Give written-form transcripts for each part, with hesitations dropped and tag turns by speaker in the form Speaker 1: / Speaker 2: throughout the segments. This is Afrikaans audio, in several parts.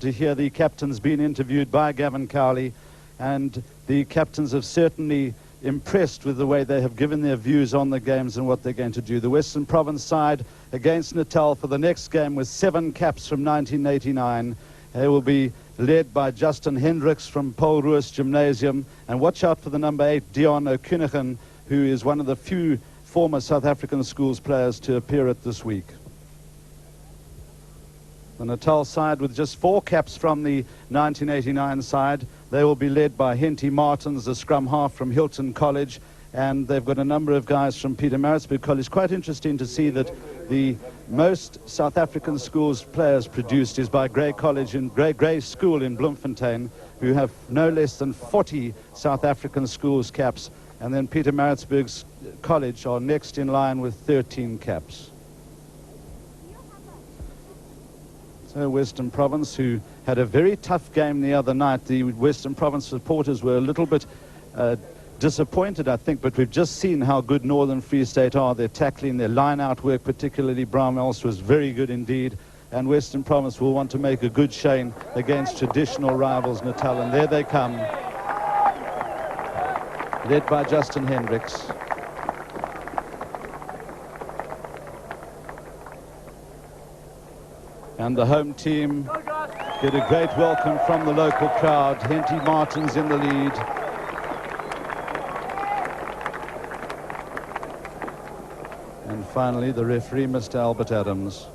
Speaker 1: to hear the captains being interviewed by Gavin Cowley, and the captains have certainly impressed with the way they have given their views on the games and what they're going to do. The Western Province side against Natal for the next game with 7 caps from 1989. They will be led by Justin Hendricks from Polroos Gymnasium, and watch out for the number 8 Dion O'Cunningham, who is one of the few former South African schools players to appear at this week. The Natal side with just 4 caps from the 1989 side. They will be led by Henty Martins, the scrum half from Hilton College, and they've got a number of guys from Pietermaritzburg College. Quite interesting to see that the most South African schools players produced is by Grey College and Grey School in Bloemfontein, who have no less than 40 South African schools caps, and then Pietermaritzburg College are next in line with 13 caps. So Western Province, who had a very tough game the other night. The Western Province supporters were a little bit disappointed, I think, but we've just seen how good Northern Free State are. Their tackling, their line-out work, particularly Bramwell's, was very good indeed. And Western Province will want to make a good showing against traditional rivals Natal. And there they come, led by Justin Hendricks. And the home team get a great welcome from the local crowd. Henty Martins in the lead. And finally, the referee, Mr. Albert Adams.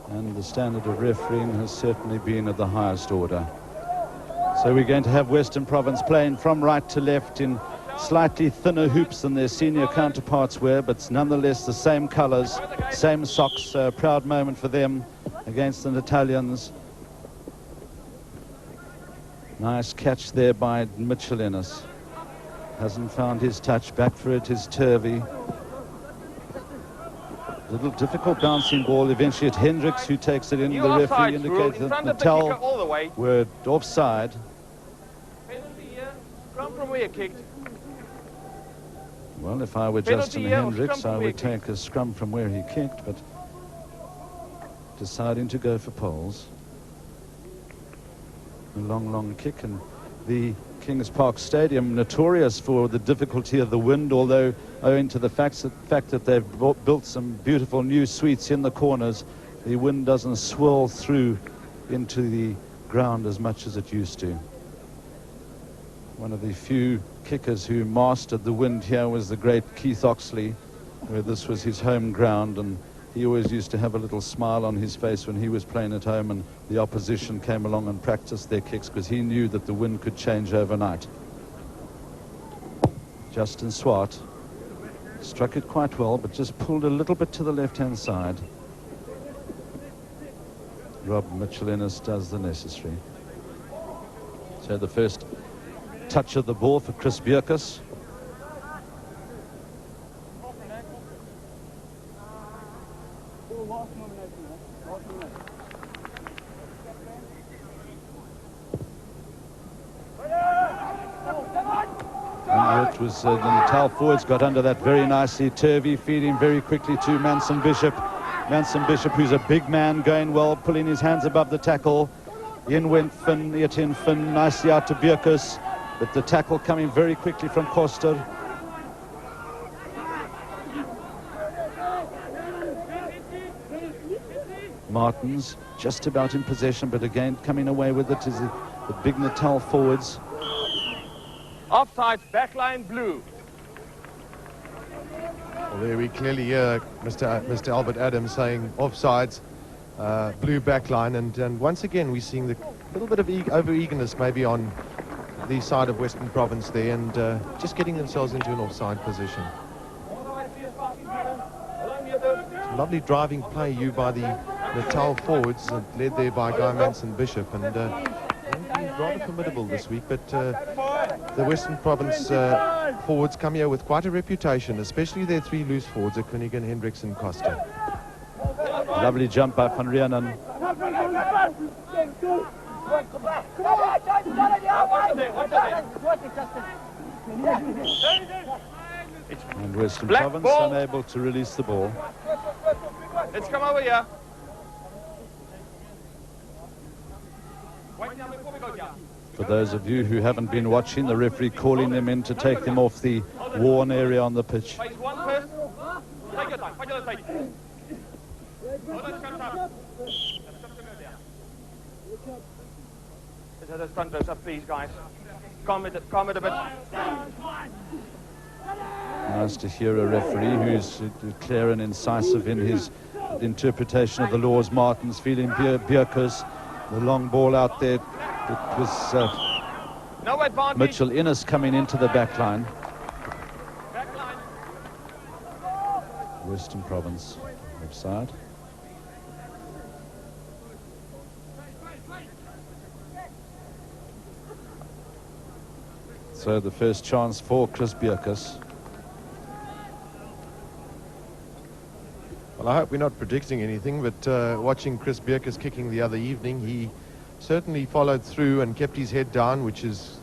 Speaker 1: And the standard of refereeing has certainly been of the highest order. So we're going to have Western Province playing from right to left in slightly thinner hoops than their senior counterparts were, but nonetheless the same colors, same socks. A proud moment for them against the Italians. Nice catch there by Mitchell Ennis. Hasn't found his touch. Back for it is Turvey. Little difficult bouncing ball. Eventually it's Hendricks who takes it in. The referee indicates that Natal were offside.
Speaker 2: From where you kicked.
Speaker 1: Well, if I were Justin Hendricks, I would take a scrum from where he kicked, but deciding to go for poles. A long kick, and the Kings Park Stadium, notorious for the difficulty of the wind, although owing to the fact that they've built some beautiful new suites in the corners, the wind doesn't swirl through into the ground as much as it used to. One of the few kickers who mastered the wind here was the great Keith Oxley, where this was his home ground, and he always used to have a little smile on his face when he was playing at home and the opposition came along and practiced their kicks, because he knew that the wind could change overnight. Justin Swart struck it quite well, but just pulled a little bit to the left-hand side. Rob Mitchell-Ennis does the necessary. So the first touch of the ball for Chris Bierkus. And it was the Natal forwards got under that very nicely. Turvey feeding very quickly to Manson Bishop. Manson Bishop, who's a big man, going well, pulling his hands above the tackle. In went Finn, Etienne Finn, nicely out to Bierkus, but the tackle coming very quickly from Koster. Martins just about in possession, but again coming away with it is the big Natal forwards.
Speaker 2: Offside, backline blue.
Speaker 3: Well, there we clearly hear Mr. Albert Adams saying offsides, blue backline, and once again we're seeing the little bit of over-eagerness maybe on the side of Western Province there, and just getting themselves into an offside position. Lovely driving play by the Natal forwards, led there by Guy Manson Bishop, and rather formidable this week, but the Western Province forwards come here with quite a reputation, especially their 3 loose forwards, Kunigan, Hendricks and Costa.
Speaker 1: Lovely jump by Van Rienan. And Western Province unable to release the ball.
Speaker 2: Let's come over here.
Speaker 1: For those of you who haven't been watching, the referee calling them in to take them off the worn area on the pitch.
Speaker 2: Face one first. Take your time. Find your take. Let's have those front rows up, please, guys. Calm it a bit.
Speaker 1: Nice to hear a referee who's clear and incisive in his interpretation of the laws. Martin's feeling Bierkus. The long ball out there. It was
Speaker 2: No advantage.
Speaker 1: Mitchell Innes coming into the back line. Western Province offside. So the first chance for Chris Bierkus.
Speaker 3: Well, I hope we're not predicting anything, but watching Chris Bierkus kicking the other evening, he certainly followed through and kept his head down, which is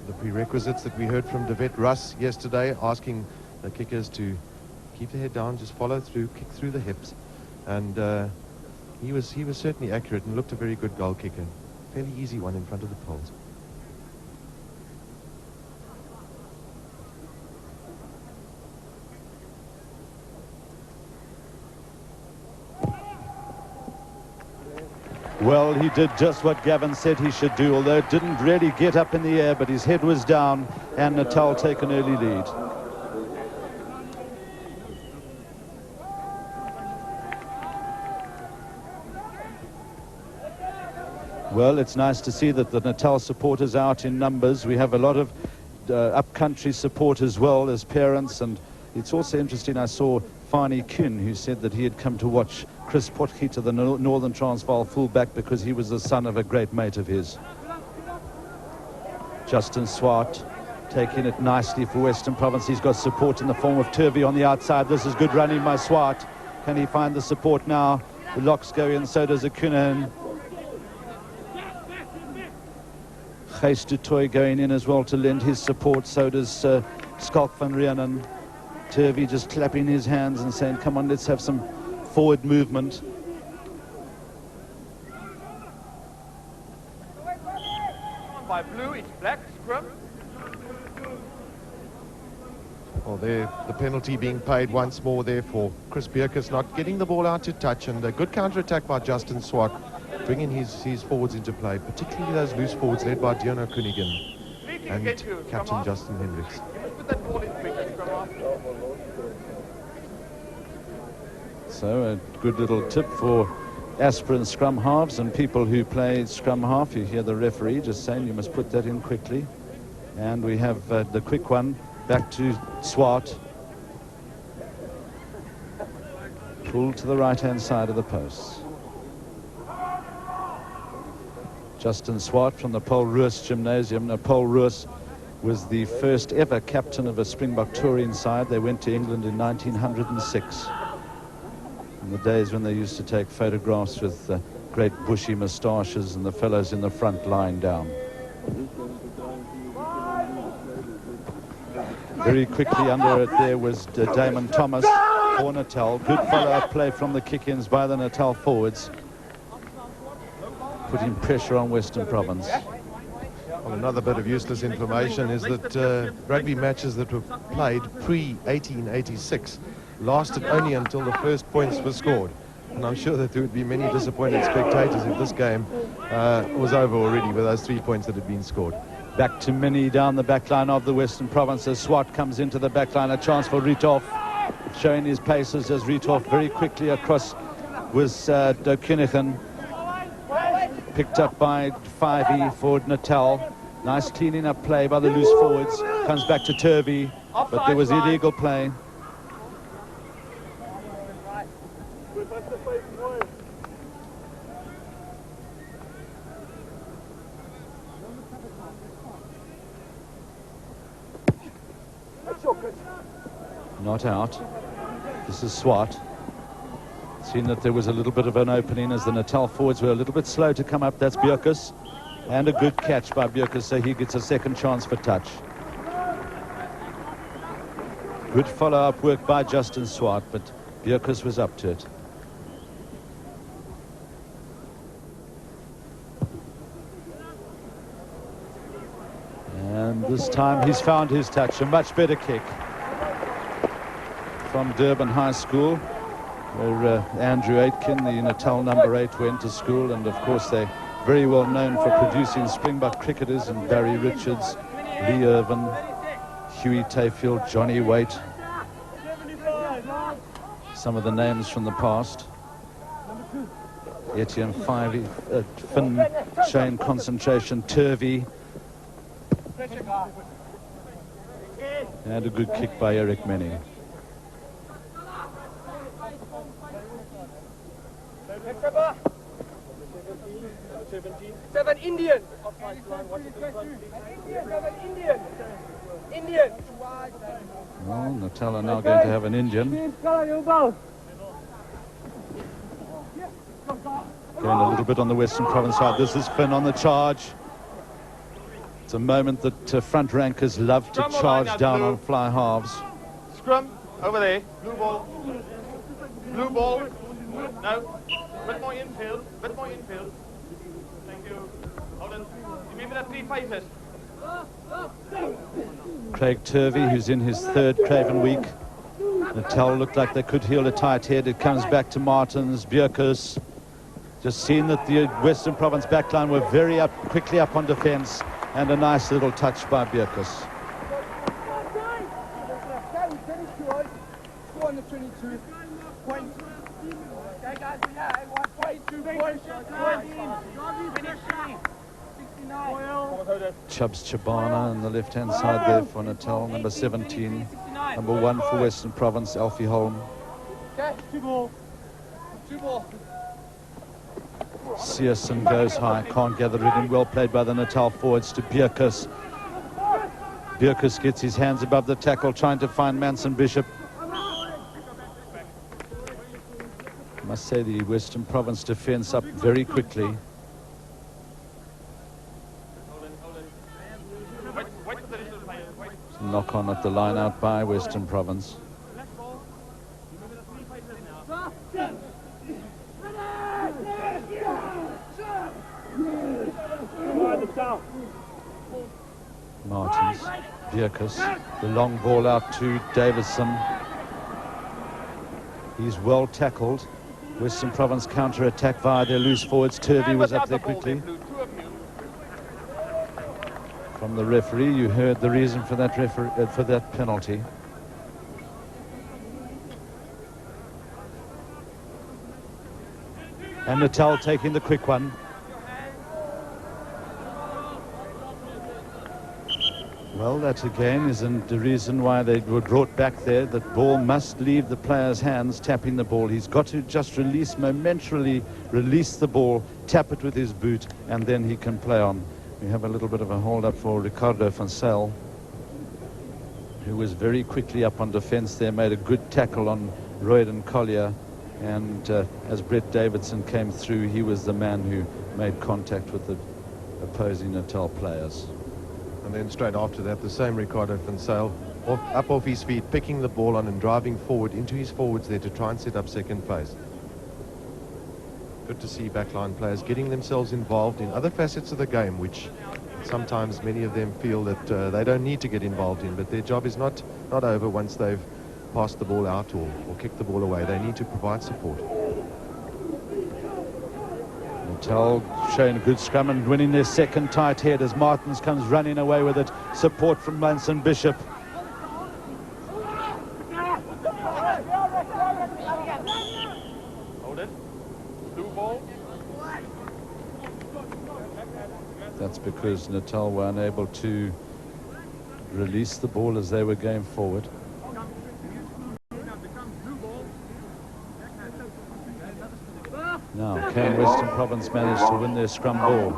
Speaker 3: the prerequisites that we heard from Devet Russ yesterday, asking the kickers to keep the head down, just follow through, kick through the hips. And he was certainly accurate and looked a very good goal kicker. Fairly easy one in front of the poles.
Speaker 1: Well, he did just what Gavin said he should do, although it didn't really get up in the air, but his head was down, and Natal take an early lead. Well, it's nice to see that the Natal supporters out in numbers. We have a lot of up-country support as well as parents, and it's also interesting, I saw Fani Kuhn, who said that he had come to watch Chris Potgieter, the Northern Transvaal fullback, because he was the son of a great mate of his. Justin Swart taking it nicely for Western Province. He's got support in the form of Turvey on the outside. This is good running by Swart. Can he find the support now? The locks go in, so does Akunan. Gijs du Toit going in as well to lend his support, so does Skalk van Rienen. Turvey just clapping his hands and saying, come on, let's have some forward movement.
Speaker 2: By blue, it's black, scrum.
Speaker 3: Well, there, the penalty being paid once more there for Chris Bierkus not getting the ball out to touch, and a good counter-attack by Justin Swart, bringing his forwards into play, particularly those loose forwards led by Diono Kunigan and Captain Justin Hendricks.
Speaker 2: You must put that ball in quick, scrum half.
Speaker 1: So a good little tip for aspirant scrum halves and people who play scrum half. You hear the referee just saying you must put that in quickly. And we have the quick one back to Swart. Pulled to the right-hand side of the posts. Justin Swart from the Paul Roos Gymnasium. Now, Paul Roos was the first ever captain of a Springbok touring side. They went to England in 1906. In the days when they used to take photographs with great bushy moustaches and the fellows in the front lying down. Very quickly under it there was Damon Thomas for Natal. Good follow-up play from the kick-ins by the Natal forwards, putting pressure on Western Province.
Speaker 3: Well, another bit of useless information is that rugby matches that were played pre-1886 lasted only until the first points were scored. And I'm sure that there would be many disappointed spectators if this game was over already with those 3 points that had been scored.
Speaker 1: Back to Minnie down the back line of the Western Province as Swart comes into the back line. A chance for Riethoff, showing his paces as Riethoff very quickly across was Dokunigan. Picked up by 5E for Natal. Nice cleaning up play by the loose forwards. Comes back to Turvey, but there was illegal play. Not out. This is Swart. Seen that there was a little bit of an opening as the Natal forwards were a little bit slow to come up. That's Bierkus. And a good catch by Bierkus, so he gets a second chance for touch. Good follow-up work by Justin Swart, but Bierkus was up to it. This time he's found his touch, a much better kick from Durban High School, where Andrew Aitken, the Natal number 8, went to school, and of course they're very well known for producing Springbok cricketers, and Barry Richards, Lee Irvin, Huey Tayfield, Johnny Waite, some of the names from the past. Etienne Finn showing concentration, Turvey, and a good kick by Eric Menning.
Speaker 2: Seven Indian. Indian.
Speaker 1: Well, Natal are now going to have an Indian. Going a little bit on the Western Province side. This is Finn on the charge. It's a moment that front rankers love to charge down on fly halves.
Speaker 2: Scrum over there. Blue ball. Blue ball. No. Bit more infield. Bit more infield. Thank you. Hold on. Remember that 3 phases.
Speaker 1: Craig Turvey, who's in his 3rd Craven week. Natal looked like they could heal a tight head. It comes back to Martins, Bjerkes. Just seen that the Western Province backline were very quickly up on defence, and a nice little touch by Bjerkes. Chubbs Chabana on the left-hand side there for Natal, number 17. Number 1 for Western Province, Alfie Holm.
Speaker 2: Okay, 2 ball. 2 ball.
Speaker 1: Searson goes high, can't gather it in. Well played by the Natal forwards to Bjerkes. Bjerkes gets his hands above the tackle, trying to find Manson Bishop. I must say the Western Province defence up very quickly. Knock on at the line out by Western Province. Martins, Bjerkes, the long ball out to Davison. He's well tackled. Western Province counter-attack via their loose forwards. Turvey was up there quickly. From the referee, you heard the reason for that for that penalty. And Natal taking the quick one. Well, that again isn't the reason why they were brought back there. The ball must leave the player's hands, tapping the ball. He's got to just momentarily release the ball, tap it with his boot, and then he can play on. We have a little bit of a hold-up for Ricardo van Zyl, who was very quickly up on defence there, made a good tackle on Royden Collier, and as Brett Davidson came through, he was the man who made contact with the opposing Natal players.
Speaker 3: And then straight after that, the same Ricardo van Zyl, up off his feet, picking the ball on and driving forward into his forwards there to try and set up second phase. Good to see backline players getting themselves involved in other facets of the game, which sometimes many of them feel that they don't need to get involved in, but their job is not over once they've passed the ball out or kicked the ball away. They need to provide support.
Speaker 1: Natal showing a good scrum and winning their second tight head as Martins comes running away with it. Support from Manson Bishop.
Speaker 2: Hold it. Blue ball.
Speaker 1: That's because Natal were unable to release the ball as they were going forward. Now, can Western Province manage to win their scrum ball?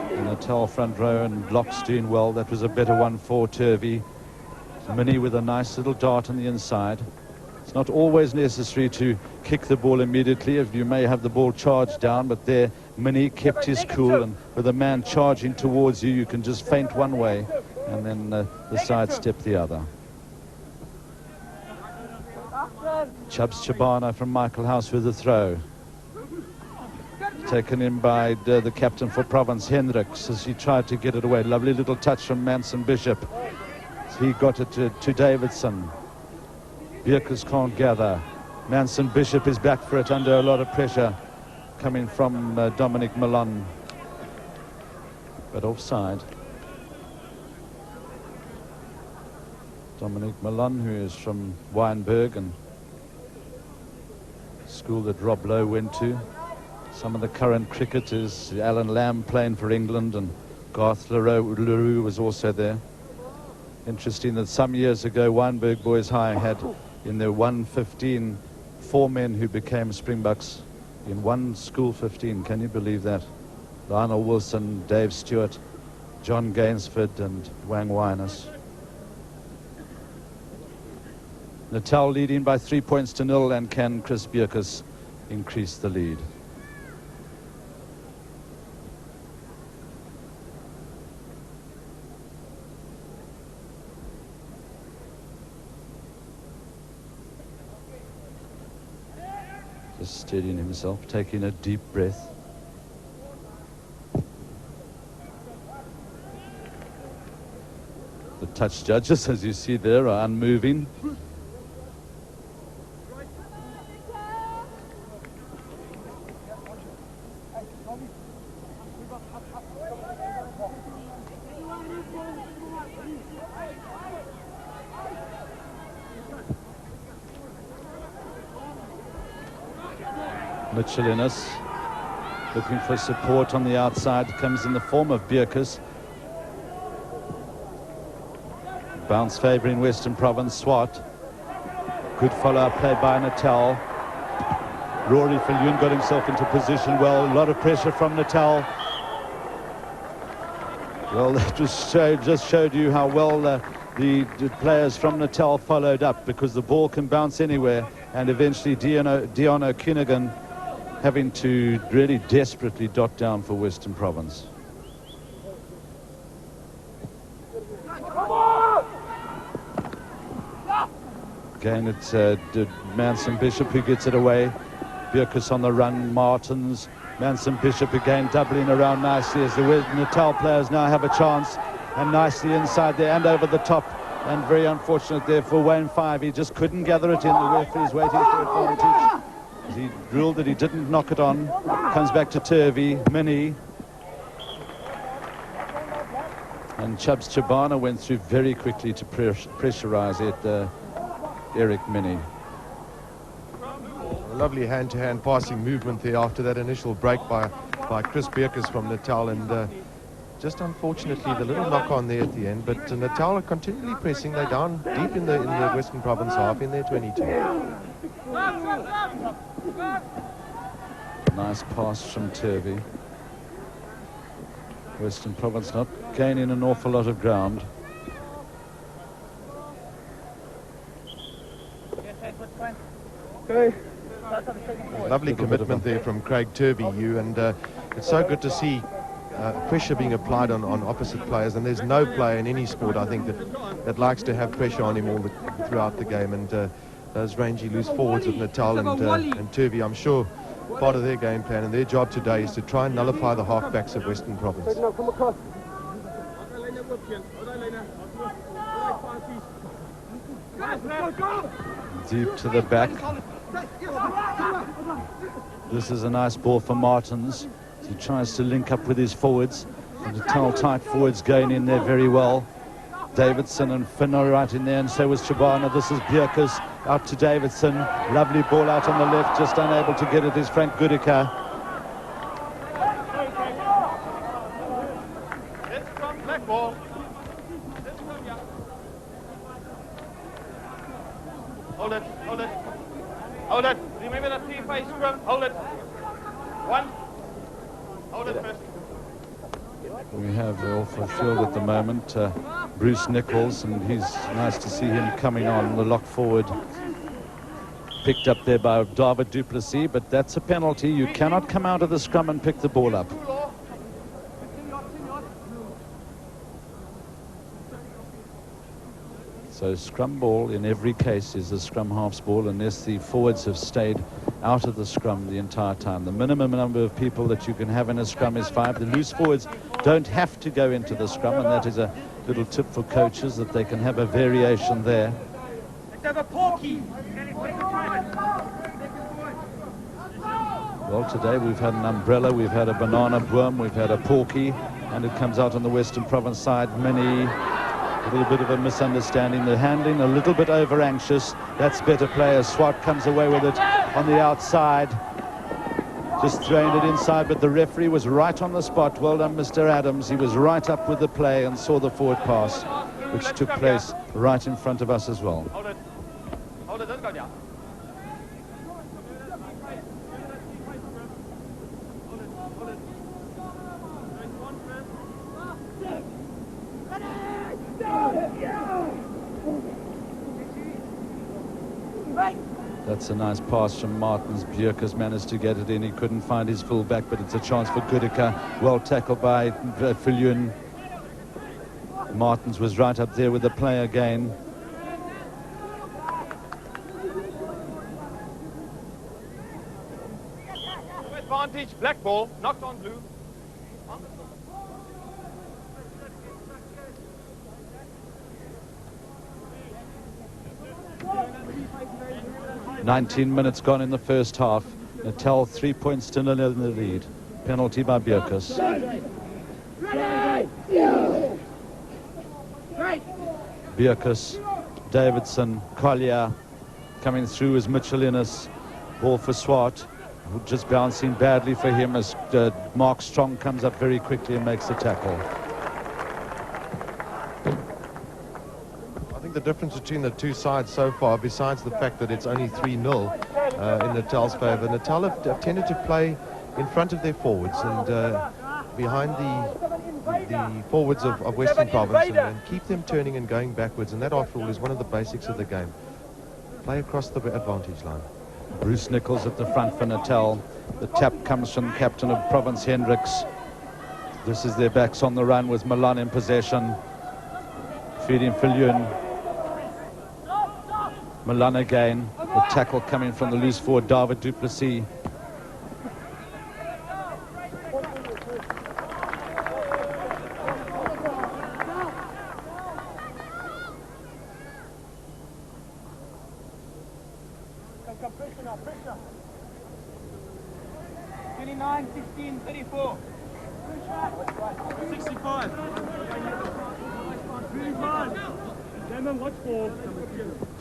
Speaker 1: The Natal front row and Locke's doing well. That was a better one for Turvey. Minnie with a nice little dart on the inside. It's not always necessary to kick the ball immediately, if you may have the ball charged down, but there Minnie kept his cool, and with a man charging towards you, you can just feint one way and then the side step the other. Chubbs Chabana from Michael House with the throw. Taken in by the captain for Province, Hendricks, as he tried to get it away. Lovely little touch from Manson Bishop. he got it to Davidson. Bierkus can't gather. Manson Bishop is back for it under a lot of pressure coming from Dominic Milan. But offside. Dominic Milan, who is from Wynberg and school that Rob Lowe went to. Some of the current cricketers, Alan Lamb playing for England, and Garth LaRue was also there. Interesting that some years ago Wynberg Boys High had in their 115 4 men who became Springboks in one school 15. Can you believe that? Lionel Wilson, Dave Stewart, John Gainsford and Wang Wyness. Natal leading by 3 points to 0, and can Chris Bierkus increase the lead? Just steadying himself, taking a deep breath. The touch judges, as you see there, are unmoving. Mitchell Innes looking for support on the outside, comes in the form of Bierkus. Bounce favouring Western Province. Swart. Good follow-up play by Natal. Rory Viljoen got himself into position well. A lot of pressure from Natal. Well, that just showed you how well the players from Natal followed up, because the ball can bounce anywhere, and eventually Dion O'Cunningham having to really desperately dot down for Western Province. Again, it's Manson Bishop who gets it away. Bierkus on the run. Martins. Manson Bishop again doubling around nicely as the Natal players now have a chance, and nicely inside there and over the top, and very unfortunate there for Wayne Five. He just couldn't gather it in. The referee's waiting for advantage. He ruled that he didn't knock it on. Comes back to Turvey. Mini. And Chubbs Chabana went through very quickly to pressurize it. Eric Mini.
Speaker 3: A lovely hand-to-hand passing movement there after that initial break by Chris Bierkus from Natal, and just unfortunately the little knock-on there at the end. But Natal are continually pressing. They're down deep in the Western Province half in their 22.
Speaker 1: Nice pass from Turvey. Western Province not gaining an awful lot of ground.
Speaker 3: Lovely commitment there from Craig Turvey, and it's so good to see pressure being applied on opposite players, and there's no player in any sport, I think, that likes to have pressure on him throughout the game. And those rangy loose forwards of Natal and Turvey, I'm sure part of their game plan and their job today is to try and nullify the halfbacks of Western Province.
Speaker 1: Deep to the back. This is a nice ball for Martins. He tries to link up with his forwards. The Natal tight forwards going in there very well. Davidson and Finn are right in there, and so was Chabana. This is Bierkus out to Davidson. Lovely ball out on the left, just unable to get it is Frank Goodika.
Speaker 2: It's from black ball. Hold it, hold it, hold it. Remember that three-phase scrum. Hold it. One. Hold it first.
Speaker 1: We have off the field at the moment Bruce Nichols, and he's nice to see him coming on. The lock forward picked up there by David Duplessis, but that's a penalty. You cannot come out of the scrum and pick the ball up. So scrum ball in every case is a scrum halves ball unless the forwards have stayed out of the scrum the entire time. The minimum number of people that you can have in a scrum is 5. The loose forwards don't have to go into the scrum, and that is a little tip for coaches that they can have a variation there.
Speaker 4: Let's have a porky.
Speaker 1: Well, today we've had an umbrella, we've had a banana boom, we've had a porky, and it comes out on the Western Province side. A little bit of a misunderstanding. The handling a little bit over anxious. That's better play as Swart comes away with it on the outside. Just throwing it inside, but the referee was right on the spot. Well done, Mr. Adams. He was right up with the play and saw the forward pass, which took place right in front of us as well.
Speaker 2: Hold it. Hold it, don't go down.
Speaker 1: That's a nice pass from Martins. Bjerkes managed to get it in. He couldn't find his full-back, but it's a chance for Goodika. Well tackled by Viljoen. Martins was right up there with the play again.
Speaker 2: Advantage, black ball, knocked on blue.
Speaker 1: 19 minutes gone in the first half. Natal 3 points to 0 in the lead. Penalty by Bjerkes. Bjerkes, Davidson, Collier coming through as Mitchell Innes. Ball for Swart, just bouncing badly for him as Mark Strong comes up very quickly and makes the tackle.
Speaker 3: The difference between the two sides so far, besides the fact that it's only 3-0 in Natal's favour, Natal have tended to play in front of their forwards and behind the forwards of Western Province and keep them turning and going backwards, and that after all is one of the basics of the game. Play across the advantage line.
Speaker 1: Bruce Nichols at the front for Natal. The tap comes from captain of Province Hendricks. This is their backs on the run with Milan in possession. Feeding Viljoen. Milan again. The tackle coming from the loose forward, David du Plessis.
Speaker 4: Pressure now, pressure. 29, 16, 34. 65.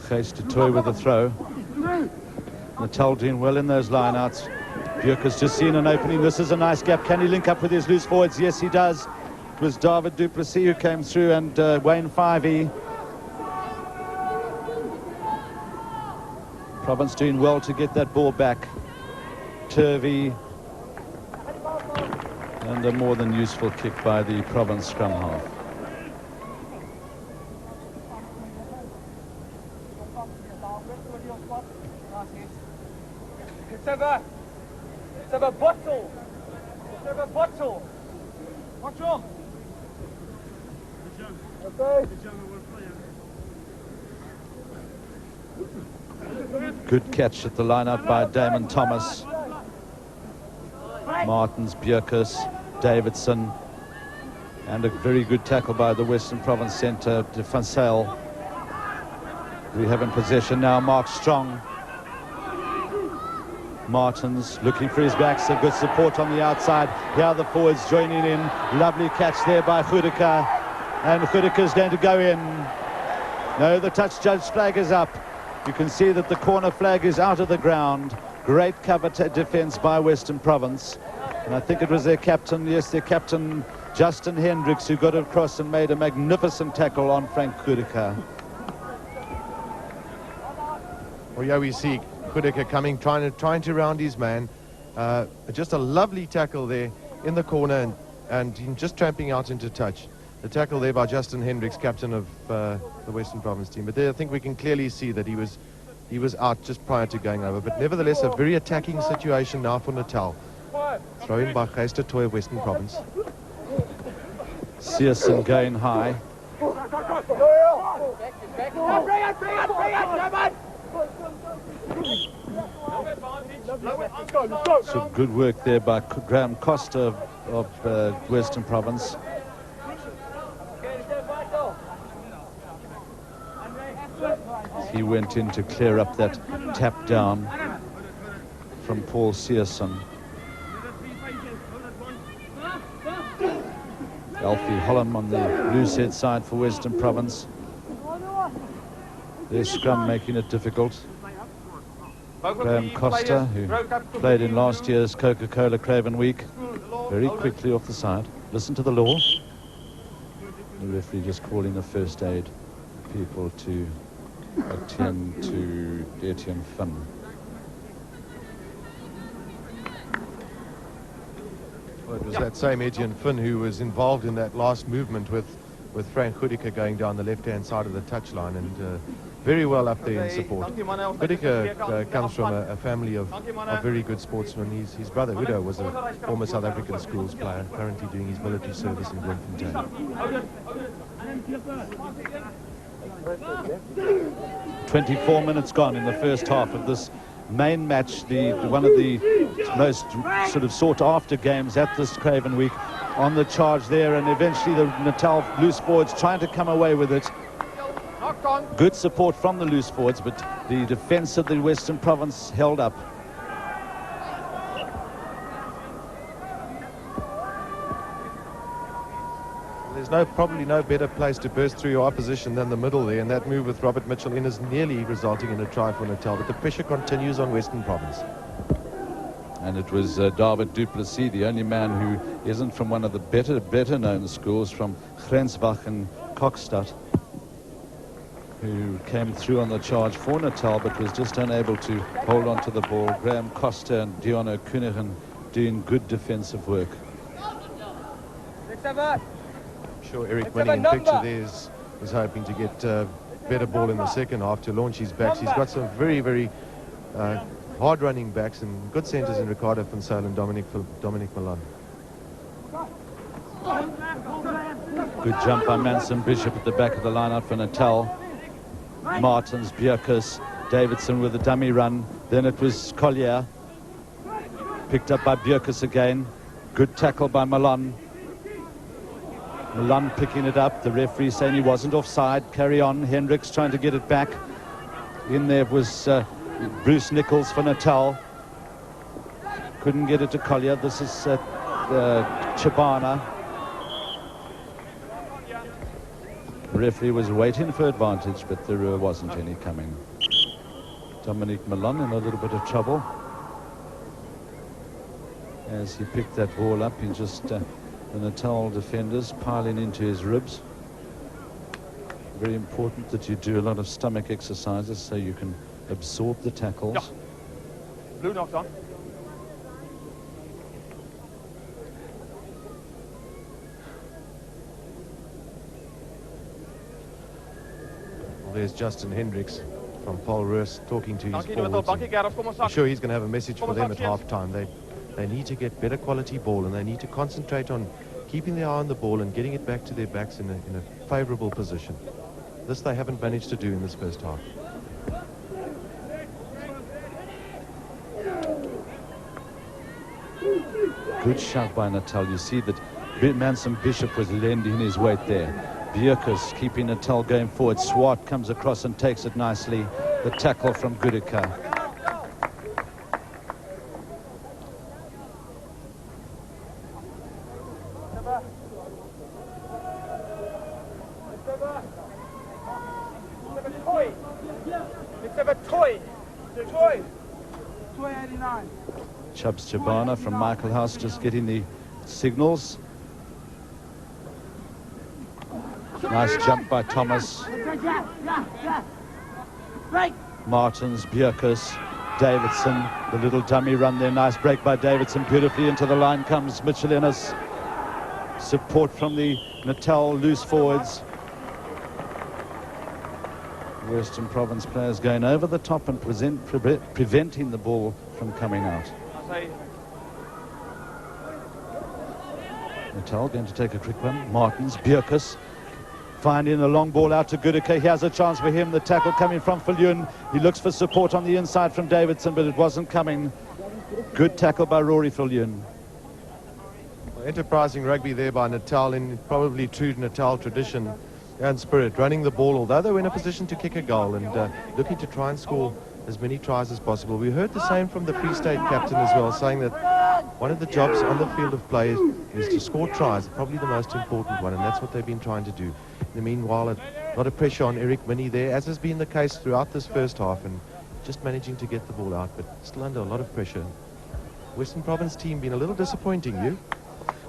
Speaker 1: Gees to toy with the throw. Natal doing well in those lineouts. Bjerkes just seen an opening. This is a nice gap. Can he link up with his loose forwards? Yes, he does. It was David du Plessis who came through and Wayne Fivey. Province doing well to get that ball back. Turvey. And a more than useful kick by the Province scrum half.
Speaker 4: Let's have a bottle. Let's have a bottle. Watch on.
Speaker 1: Good catch at the lineup by Damon Thomas. Martins, Bjerkes, Davidson, and a very good tackle by the Western Province centre, De Fansel. We have in possession now Mark Strong. Martins looking for his back, some good support on the outside. Here are the forwards joining in. Lovely catch there by Goodika, and Goodika's going to go in. No, the touch judge flag is up. You can see that the corner flag is out of the ground. Great cover defence by Western Province, and I think it was their captain, yes, their captain Justin Hendricks, who got across and made a magnificent tackle on Frank Goodika.
Speaker 3: Well, yeah, we see Goodika coming, trying to round his man. Just a lovely tackle there in the corner, and him just tramping out into touch. The tackle there by Justin Hendricks, captain of the Western Province team. But there, I think we can clearly see that he was out just prior to going over. But nevertheless, a very attacking situation now for Natal. Throw in by Gees Toy of Western Province.
Speaker 1: Searson going high. So good work there by Graham Costa of Western Province. He went in to clear up that tap down from Paul Searson. Alfie Holland on the loose head side for Western Province. Their scrum making it difficult. Graham Costa, who played in last year's Coca-Cola Craven week, very quickly off the side. Listen to the law. The referee just calling the first aid people to attend to Etienne Finn.
Speaker 3: Well, it was that same Etienne Finn who was involved in that last movement with Frank Goedeke going down the left-hand side of the touchline, and very well up there in support. Goedeke comes from a family of very good sportsmen. His brother Udo was a former South African schools player, currently doing his military service in Bloemfontein.
Speaker 1: 24 minutes gone in the first half of this main match, one of the most sort of sought-after games at this Craven week. On the charge there, and eventually the Natal loose forwards trying to come away with it. Good support from the loose forwards, but the defence of the Western Province held up.
Speaker 3: There's probably no better place to burst through your opposition than the middle there, and that move with Robert Mitchell in is nearly resulting in a try for Natal, but the pressure continues on Western Province.
Speaker 1: And it was David Duplessis, the only man who isn't from one of the better known schools, from Grensbach and Kokstad, who came through on the charge for Natal but was just unable to hold on to the ball. Graham Costa and Dion O'Cunningham doing good defensive work.
Speaker 3: I'm sure Eric winning in picture there is hoping to get better ball in the second half to launch his backs. He's got some very, very hard-running backs and good centres in Ricardo Fonsale and Dominic Milan.
Speaker 1: Good jump by Manson Bishop at the back of the line out for Natal. Martins, Bjerkes, Davidson with a dummy run. Then it was Collier. Picked up by Bjerkes again. Good tackle by Milan. Milan picking it up. The referee saying he wasn't offside. Carry on. Hendricks trying to get it back. In there was Bruce Nichols for Natal. Couldn't get it to Collier. This is Chabana. The referee was waiting for advantage, but there wasn't any coming. Dominic Milan in a little bit of trouble as he picked that ball up. He just the Natal defenders piling into his ribs. Very important that you do a lot of stomach exercises so you can absorb the tackles.
Speaker 2: Ja. Blue knocked on.
Speaker 3: Well, there's Justin Hendricks from Paul Roos talking to his
Speaker 2: Dankie Natal,
Speaker 3: forwards.
Speaker 2: dankie Gareth, kom ons
Speaker 3: I'm
Speaker 2: sak.
Speaker 3: sure he's going to have a message for
Speaker 2: Kom ons
Speaker 3: them at
Speaker 2: sak,
Speaker 3: half-time. They need to get better quality ball, and they need to concentrate on keeping their eye on the ball and getting it back to their backs in a favourable position. This they haven't managed to do in this first half.
Speaker 1: Good shot by Natal. You see that Manson Bishop was lending his weight there. Bjerkes keeping Natal going forward. Swart comes across and takes it nicely. The tackle from Goedeke. Chubbs Chabana from Michael House just getting the signals. Nice jump by Thomas. Martins, Bjerkes, Davidson, the little dummy run there. Nice break by Davidson. Beautifully into the line comes Mitchell Ennis. Support from the Natal loose forwards. Western Province players going over the top and preventing the ball from coming out. Natal going to take a quick one. Martins, Bjerkes finding a long ball out to Goedeke. Here's a chance for him. The tackle coming from Viljoen. He looks for support on the inside from Davidson, but it wasn't coming. Good tackle by Rory Viljoen.
Speaker 3: Enterprising rugby there by Natal, in probably true Natal tradition. and spirit, running the ball, although they were in a position to kick a goal and looking to try and score as many tries as possible. We heard the same from the Free State captain as well, saying that one of the jobs on the field of play is to score tries, probably the most important one, and that's what they've been trying to do. In the meanwhile, a lot of pressure on Eric Minnie there, as has been the case throughout this first half, and just managing to get the ball out, but still under a lot of pressure. Western Province team been a little disappointing, you?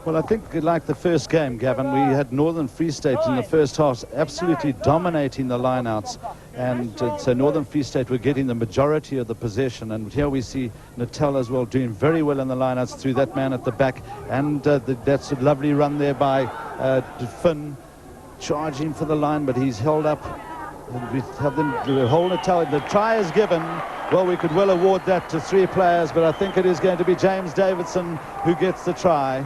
Speaker 1: Well, I think like the first game, Gavin, we had Northern Free State in the first half absolutely dominating the lineouts, and so Northern Free State were getting the majority of the possession, and here we see Natal as well doing very well in the lineouts through that man at the back, and that's a lovely run there by Finn, charging for the line, but he's held up. And we have them hold Natal. The try is given. Well, we could well award that to 3 players, but I think it is going to be James Davidson who gets the try.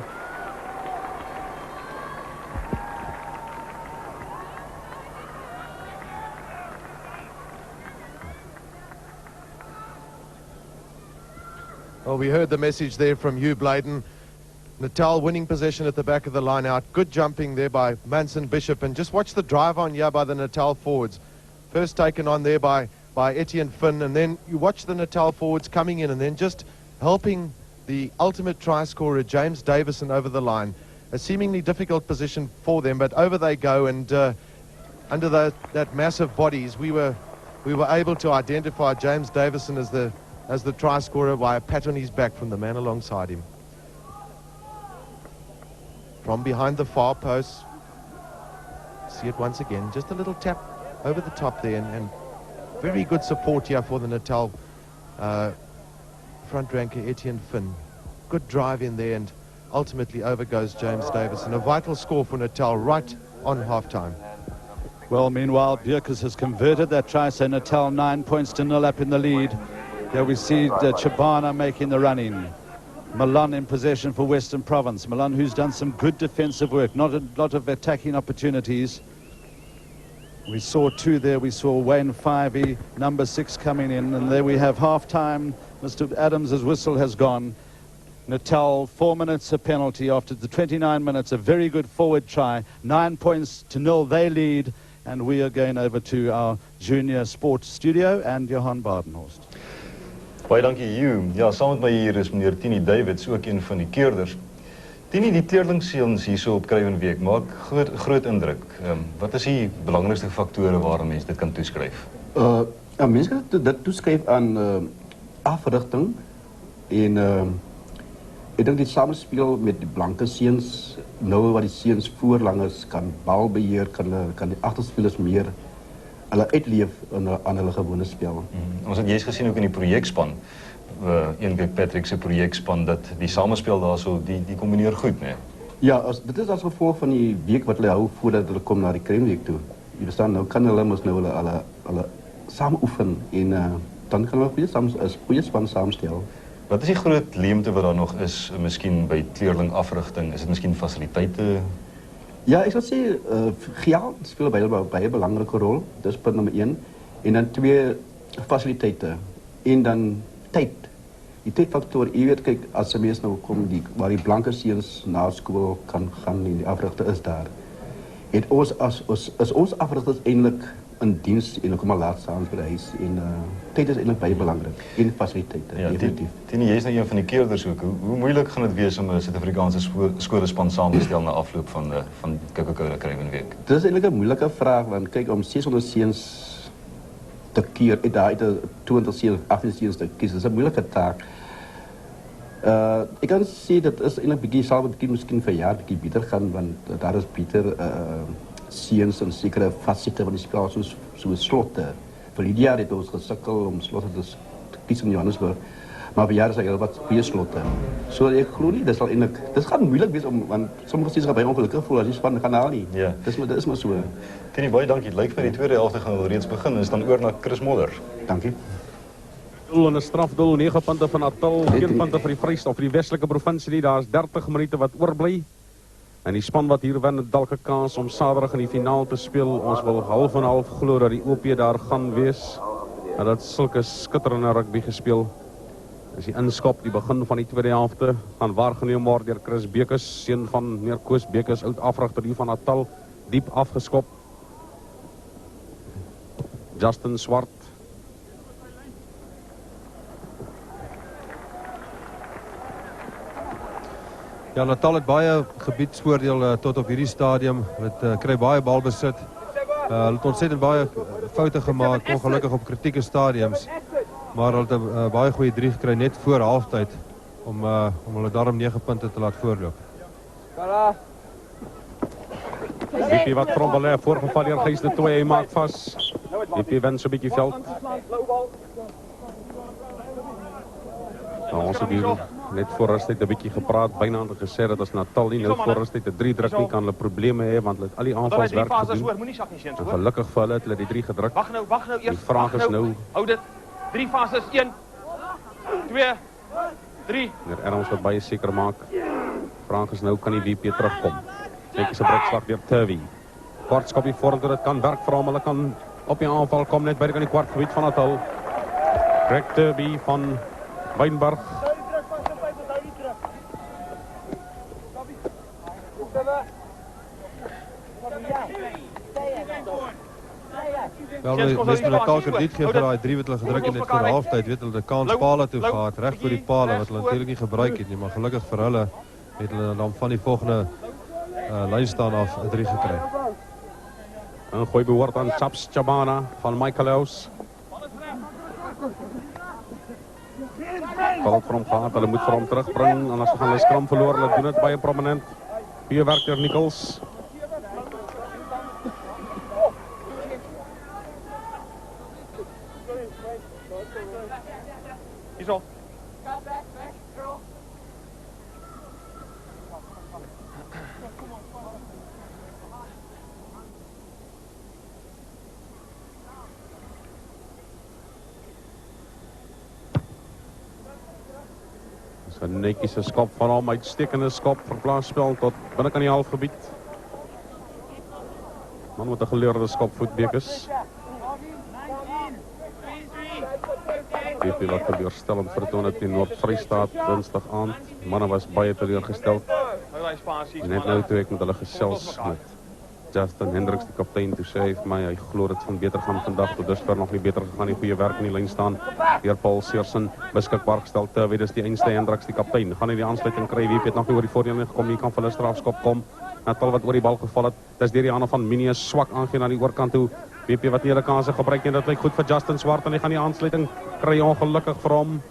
Speaker 3: Well, we heard the message there from Hugh Bladen. Natal winning possession at the back of the line out. Good jumping there by Manson Bishop. And just watch the drive on here by the Natal forwards. First taken on there by Etienne Finn. And then you watch the Natal forwards coming in and then just helping the ultimate try scorer, James Davison, over the line. A seemingly difficult position for them, but over they go. And under that massive bodies, we were able to identify James Davison as the try scorer by a pat on his back from the man alongside him. From behind the far post, see it once again, just a little tap over the top there, and very good support here for the Natal front ranker Etienne Finn. Good drive in there, and ultimately over goes James Davison. A vital score for Natal right on half-time.
Speaker 1: Well, meanwhile, Bierkes has converted that try, so Natal 9 points to 0 up in the lead. There we see Chabana making the run-in. Milan in possession for Western Province. Milan, who's done some good defensive work, not a lot of attacking opportunities. We saw 2 there. We saw Wayne Fyvie, number 6, coming in, and there we have half-time. Mr. Adams' whistle has gone. Natal, 4 minutes a penalty after the 29 minutes. A very good forward try. 9 points to 0, they lead, and we are going over to our junior sports studio and Johan Badenhorst.
Speaker 5: Baie dankie, Hugh. Ja, saam met my hier is meneer Tini Davids, ook een van die keerders. Tini, die teerlingseens hier so op Craven week maak groot indruk. Wat is die belangrikste faktore waarom mense dit kan toeskryf?
Speaker 6: Mense kan dit toeskryf aan afrigting en ek dink die samespeel met die blanke seuns, nou wat die seuns voorlangers kan bal beheer, kan die agterspelers meer hulle uitleef aan hulle gewone spel.
Speaker 5: Ons het juist gesien ook in die projekspan, een keer Patrick se projekspan, dat die samespel daar so, die combineer goed, nee?
Speaker 6: Ja, dit is as gevolg van die week wat hulle hou voordat hulle kom na die Craven week toe. Jy verstaan, nou kan hulle mos nou hulle saam oefen en dan kan hulle goeie span saamstel.
Speaker 5: Wat is die groot leemte wat daar nog is, miskien by kleerling afrigting? Is dit miskien fasiliteite?
Speaker 6: Ja, ek sal sê geld speel baie belangrike rol. Dis punt nommer 1. En dan 2 fasiliteite. En dan tyd. Die tydfaktor, jy weet, kyk, as 'n mens nou kom waar die blanke seuns na skool kan gaan en die afrigter is daar. Het ons as ons afrigters eintlik in diens en kom maar laat saam by die huis en tyd is eintlik baie belangrik en fasiliteite,
Speaker 5: ja,
Speaker 6: definitief.
Speaker 5: Tini, jy is nou een van die keerders ook. Hoe moeilik gaan dit wees om 'n Suid-Afrikaanse skolespan saam te stel na afloop van Coca-Cola Craven week?
Speaker 6: Dit is eintlik 'n moeilike vraag, want kyk, om 600 seuns te keer, uit 20 seuns, 18 seuns te kies, is 'n moeilike taak. Ek kan sê dat is eintlik bietjie miskien vir jaar bietjie beter gaan, want daar is beter seuns en sekere fasette van die spel soos slotte. Vir die jaar het ons gesukkel om slotte te kies in Johannesburg, maar vir jaar is hy wat goeie slotte. So ek glo nie, dit gaan moeilik wees want sommige seuns gaan baie ongelukkig voel as die span gaan haal nie.
Speaker 5: Ja.
Speaker 6: Dit is maar so.
Speaker 5: Tini, baie dankie. Het lyk vir die tweede helfte gaan reeds begin. Is dan oor na Chris Moller.
Speaker 6: Dankie.
Speaker 7: Doel en 'n strafdoel, 9 punte van Natal, 1 punte vir die Vrystaat, vir die Westelike provinsie nie. Daar's 30 minute wat oorbly. En die span wat hier wen het dalk 'n kans om Saterdag in die finaal te speel. Ons wil half en half glo dat die OP daar gaan wees. En dat sulke skitterende rugby gespeel. Dis die inskop, die begin van die tweede helfte gaan waargeneem word deur Chris Bekes, seun van meneer Koos Bekes, oud afrigter hier van Natal, diep afgeskop. Justin Swart.
Speaker 8: Ja, Natal het baie gebiedsvoordeel tot op hierdie stadium. Hulle kry baie balbesit. Hulle het ontsettend baie foute gemaak, ongelukkig op kritieke stadiums. Maar hulle het 'n baie goeie 3 gekry net voor halftyd om hulle daarom 9 punte te laat voorloop.
Speaker 7: Wiepie wat trommel voorgeval hier Gys de Tooy, hy maak vas. Wiepie wen so 'n bietjie veld. Nou, ons het hier net voor rustyd 'n bietjie gepraat, byna aan gesê dat as Natal nie nou voor rustyd 'n 3 druk nie, kan hulle probleme hê want hulle het al die aanvalswerk gedoen. En gelukkig vir hulle het hulle die 3 gedruk.
Speaker 2: Wag nou eers.
Speaker 7: Die vraag is nou,
Speaker 2: hou dit. 3 fases, 1, 2, 3.
Speaker 7: meneer Adams wat baie seker maak. Vraag is nou, kan die WP terugkom? Kyk eens 'n brekslag deur Turvey. Kort skopie vorentoe, dit kan werk vir hom. Hulle kan op die aanval kom net by die kwartgebied van Natal. Greg Turvey van Wynberg.
Speaker 8: Wel, dis Natal krediet gee vir daai 3 wat hulle gedruk het net voor halftyd, weet hulle, die kans pale toe gehad, reg voor die pale wat hulle natuurlik nie gebruik het nie, maar gelukkig vir hulle het hulle dan van die volgende lyn staan af 'n 3 gekry.
Speaker 7: Een gooi behoort aan Chaps Chabana van Michael House. Valt vir hom gehad, hulle moet vir hom terugbring, anders gaan hulle skram verloor, hulle doen dit baie prominent. Goeie werk deur Nichols.
Speaker 2: Hierso.
Speaker 7: Dis 'n netjiese skop van hom, uitstekende skop, verplaasspel tot binne aan die halfgebied. Man met 'n geleerde skopvoetbekers. WP wat teleurstellend vertoon het in Noord-Vrystaat Dinsdag aand. Manne was baie teleurgesteld. Net nou toe ek met hulle gesels met Justin Hendricks, die kaptein, toe sê hy vir my, hy glo dit gaan beter gaan vandag, tot dusver nog nie beter gegaan, die goeie werk in die lyn staan. Deur Paul Searson beskikbaar gestel, terwyl dis die einste Hendricks, die kaptein. Gaan hy die aansluiting kry, WP het nog nie oor die voordeel nie gekom, hier kan vir hulle strafskop kom. Natal wat oor die bal geval het, dis deur die hande van Minius swak aangee na die oorkant toe. WP wat nie hulle kanse gebruik en dit lyk goed vir Justin Swart en hy gaan die aansluiting kry, ongelukkig vir hom.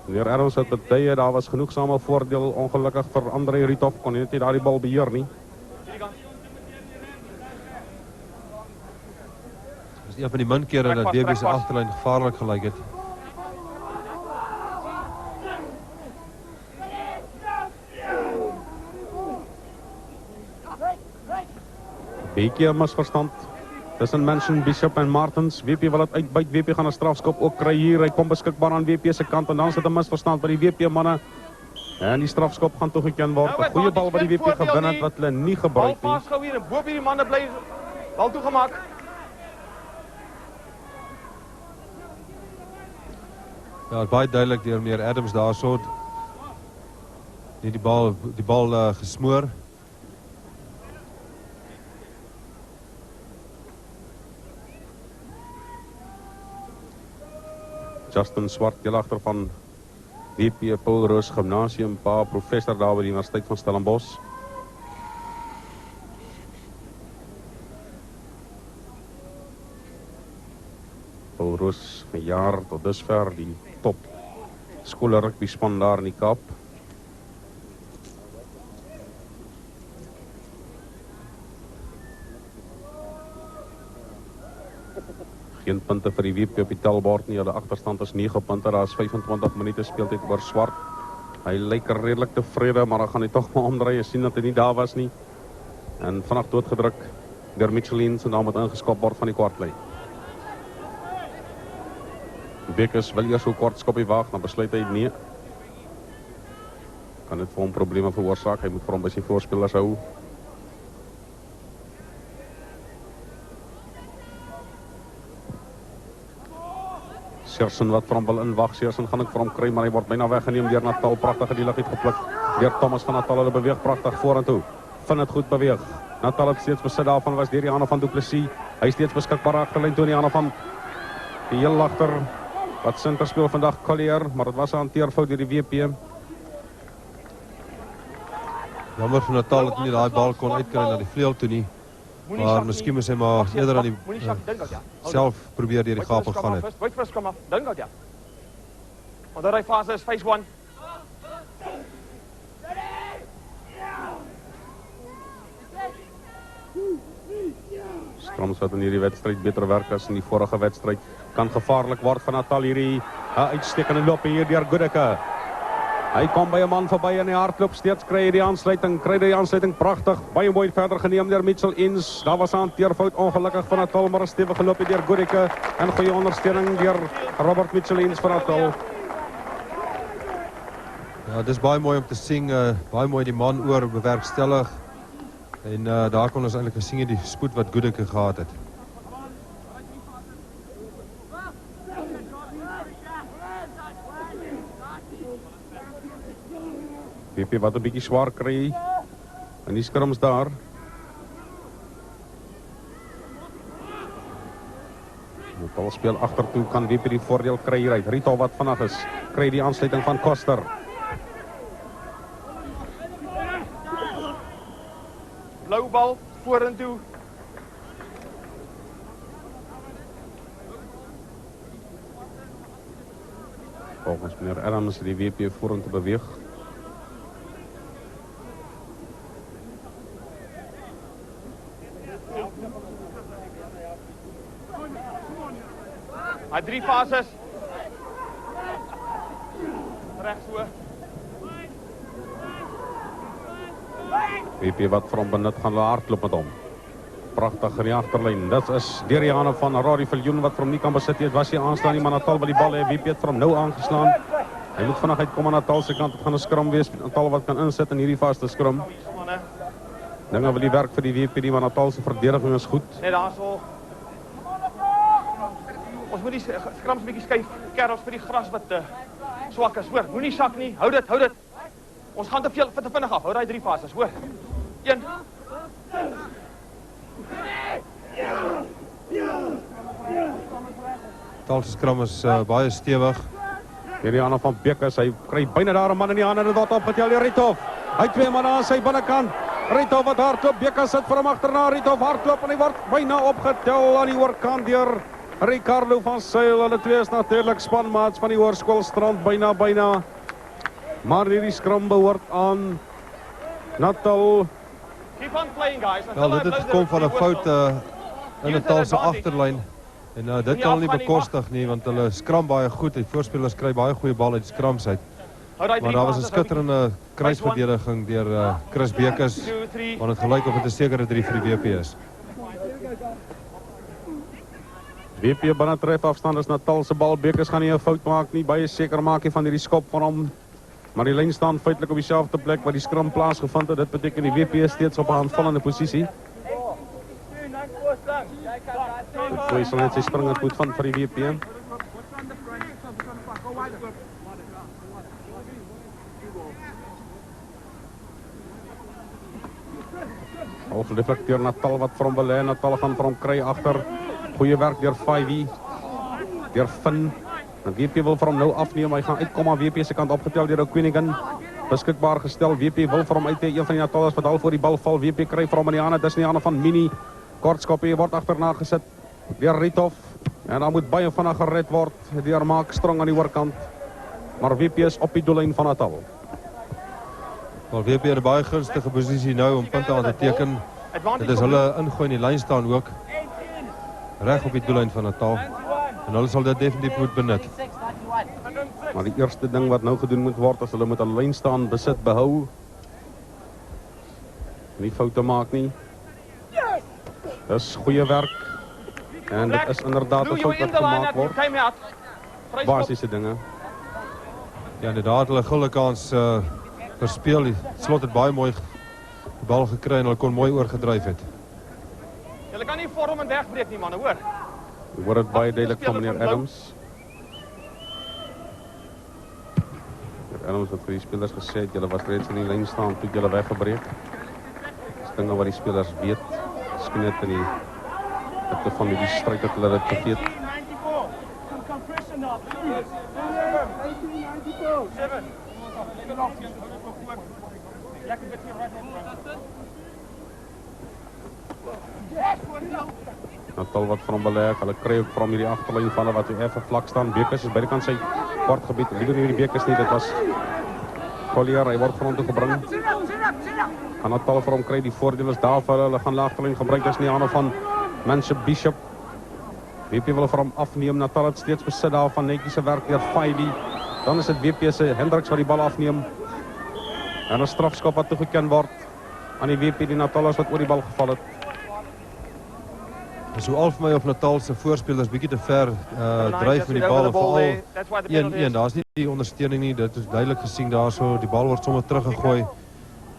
Speaker 7: Meneer Adams het betuie, daar was genoegsame voordeel, ongelukkig vir André Ritov, kon hy net nie daardie bal beheer nie.
Speaker 8: Dis een van die min kere dat WP se agterlyn gevaarlik gelyk het.
Speaker 7: Beetje misverstand tussen Manson, Bishop en Martens. WP wil het uitbuit, WP gaan 'n strafskop ook kry hier. Hy kom beskikbaar aan WP se kant en dan sit 'n misverstand by die WP manne. En die strafskop gaan toegeken word. 'n Goeie bal by die WP gewin het wat hulle nie gebruik nie.
Speaker 2: Bal vasgehou hier en bo op hierdie manne bly bal toegemaak.
Speaker 8: Ja, baie duidelik deur meneer Adams daarso. Nie die bal gesmoor.
Speaker 7: Justin Swart, deel agter van WP Paul Roos Gimnasium, pa professor daar by die Universiteit van Stellenbosch. Paul Roos, 'n jaar tot dusver die top skole rugby span daar in die Kaap. Geen punte vir die WP op die telbord nie. Hulle agterstand is 9 punte. Daar is 25 minute speeltyd oor Swart. Hy lyk redelik tevrede, maar dan gaan hy tog maar omdraai en sien dat hy nie daar was nie. En vanaand doodgedruk deur Michelin en dan moet ingeskop word van die kwartlyn. Bekers wil eers so kort skopie waag, dan besluit hy nee. Kan dit vir hom probleme veroorsaak. Hy moet vir hom by sy voorspelers hou. Searson wat vir hom wil inwag. Searson gaan ek vir hom kry, maar hy word byna weggeneem deur Natal. Pragtig het die lig uitgepluk deur Thomas van Natal. Hulle beweeg pragtig vorentoe. Vind dit goed beweeg. Natal het steeds besit daarvan, was deur die hande van Du Plessis. Hy steeds beskikbaar agterlyn toe in die hande van die heel agter wat center speel vandag Collier, maar dit was 'n hanteerfout deur die WP.
Speaker 8: Jammer vir Natal dat nie daai bal kon uitkry na die vleuel toe nie. Maar miskien moes hy maar eerder aan die self probeer deur die gapel gaan het.
Speaker 2: Wait first come off. Dink dat ja. Onder hy fase is phase 1.
Speaker 7: Scrums wat in hierdie wedstryd beter werk as in die vorige wedstryd. Kan gevaarlik word van Natal hierdie uitstekende loop hier deur Goodeke. Hy kom by 'n man verby en hy hardloop steeds, kry hy die aansluiting pragtig. Baie mooi verder geneem deur Mitchell Inns. Daar was 'n hanteerfout ongelukkig van Natal, maar 'n stewige loop deur Goodeke en goeie ondersteuning deur Robert Mitchell Inns van Natal.
Speaker 8: Ja, dis baie mooi om te sien, baie mooi die man oor bewerkstellig. En daar kon ons eintlik gesien die spoed wat Goodeke gehad het.
Speaker 7: WP wat 'n bietjie swaar kry en die skrums daar. Natal speel agtertoe, kan WP die voordeel kry hieruit. Rito wat vanaf is, kry die aansluiting van Koster.
Speaker 2: Blou bal vorentoe.
Speaker 7: Volgens meneer Adams die WP vorentoe beweeg.
Speaker 2: Hy 3 fases. Reg so.
Speaker 7: WP wat van benut gaan hardloop met hom. Pragtig in die agterlyn. Dit is deur die hande van Rory Viljoen wat vir hom nie kan besit nie. Dit was hy aanstaan nie, maar Natal wat die bal het. WP het vir hom nou aangeslaan. Hy moet vinnig uitkom aan Natal se kant. Dit gaan 'n skrum wees. Natal wat kan insit in hierdie vaste skrum. Dinge wil die werk vir die WP nie, maar Natal se verdediging is goed.
Speaker 2: Net daarso. Ons moet die skrams bietjie skuif. Kerels vir die gras wat swak is. Hoor, moenie sak nie. Hou dit. Ons gaan te vinnig af. Hou daai 3 fases, hoor. 1.
Speaker 8: Natal se skrum is baie stewig.
Speaker 7: Hierdie hande van Bekkers, hy kry byna daar 'n man in die hande en dit opgetel deur Rithoff. Hy 2 manne aan sy binnekant. Rithoff wat hardloop, Bekkers sit vir hom agterna. Rithoff hardloop en hy word byna opgetel aan die oorkant deur Ricardo van Sail. Hulle twee is natuurlik spanmaats van die Hoërskoolstrand byna. Maar hierdie skrum behoort aan Natal.
Speaker 2: Keep on playing, guys.
Speaker 8: Wel, dit het gekom van 'n fout in Natal se agterlyn. En dit kan hulle nie bekostig nie, want hulle skram baie goed. Die voorspelers kry baie goeie bal uit die skrams uit. Maar daar was 'n skitterende kruisverdediging deur Chris Bekes, want dit gelyk of dit 'n sekere 3 vir die WP is.
Speaker 7: WP binne trefafstand is Natal se bal. Bekes gaan nie 'n fout maak nie. Baie seker maak hy van hierdie skop van hom. Maar die lyn staan feitelik op dieselfde plek waar die skram plaasgevind het. Dit beteken die WP is steeds op 'n aanvallende posisie. Hy sal net sy springer goed van vir die WP. Of reflekteer Natal wat vir hom belê. Natal gaan vir hom kry agter. Goeie werk deur 5 deur Finn. En WP wil vir hom nou afneem. Hy gaan uitkom aan WP se kant opgetel deur O'Quinigan. Beskikbaar gestel. WP wil vir hom uit hê. Een van die Natalers wat al voor die bal val. WP kry vir hom in die hande. Dis in die hande van Mini. Kortskoppie word agterna gesit deur Rithoff. En dan moet baie vinnig gered word deur Maak Strong aan die oorkant. Maar WP is op die doellyn van Natal.
Speaker 8: Wel, WP in 'n baie gunstige posisie nou om punte aan te teken. Dit is hulle ingooi in die lyn staan ook. Reg op die doellyn van Natal. En hulle sal dit definitief moet benut.
Speaker 7: Maar die eerste ding wat nou gedoen moet word as hulle met 'n lyn staan besit behou. Nie foute maak nie. Dis goeie werk. En dit is inderdaad 'n fout wat gemaak word. Basiese dinge.
Speaker 8: Ja, inderdaad, hulle gulde kans verspeel. Die Slot het baie mooi die bal gekry en hulle kon mooi oorgedryf het.
Speaker 2: Julle kan nie vorm en wegbreek nie, manne, hoor.
Speaker 7: Jy hoor dit baie duidelik van meneer Adams. Meneer Adams het vir die spelers gesê het, julle was reeds in die lyn staan toe julle weggebreek. Dis dinge wat die spelers weet. Miskien net in die Dit van die strijd dat hulle dit vergeet.
Speaker 4: 1894.
Speaker 7: Natal wat van hom beleg, hulle kry ook van hierdie agterlyn van hulle wat weer effe vlak staan. Bekes is bydekant sy kwartgebied. Liewer nie die Bekes nie, dit was Collier, hy word van hom toe gebring. Gaan Natal vir hom kry, die voordeel is daar vir hulle. Hulle gaan die agterlyn gebruik, dis nie hande van Manship Bishop. WP wil vir hom afneem, Natal het steeds besit daarvan, netjies se werk deur Faidi. Dan is dit WP se Hendriks wat die bal afneem. En 'n strafskop wat toegeken word aan die WP, die Natalers wat oor die bal geval het.
Speaker 8: So al vir my of Natal se voorspelers bietjie te ver dryf met die bal, veral 1-1, daar's nie die ondersteuning nie, dit is duidelik gesien daarso, die bal word sommer teruggegooi,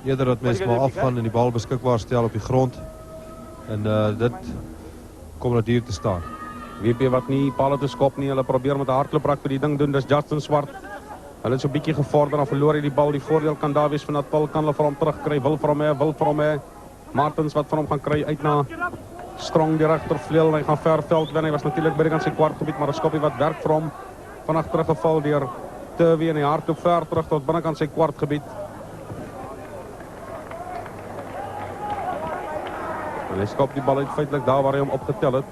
Speaker 8: eerder dat mense maar afgaan en die bal beskikbaar stel op die grond, en dit kom dat hier te staan.
Speaker 7: WP wat nie palle te skop nie, hulle probeer met 'n hardlooprak vir die ding doen, dis Justin Swart. Hulle het so 'n bietjie gevorder, dan verloor hy die bal, die voordeel kan daar wees vir Natal, kan hulle vir hom terugkry, wil vir hom hê, Martins wat van hom gaan kry uit na Strong die regtervleuel, hy gaan ver veld wen, hy was natuurlik by die kant sy kwartgebied, maar 'n skoppie wat werk vir hom, vanaf teruggeval deur Turvey en hy hardloop ver terug tot binnekant sy kwartgebied. En hy skop die bal uit feitlik daar waar hy hom opgetel het.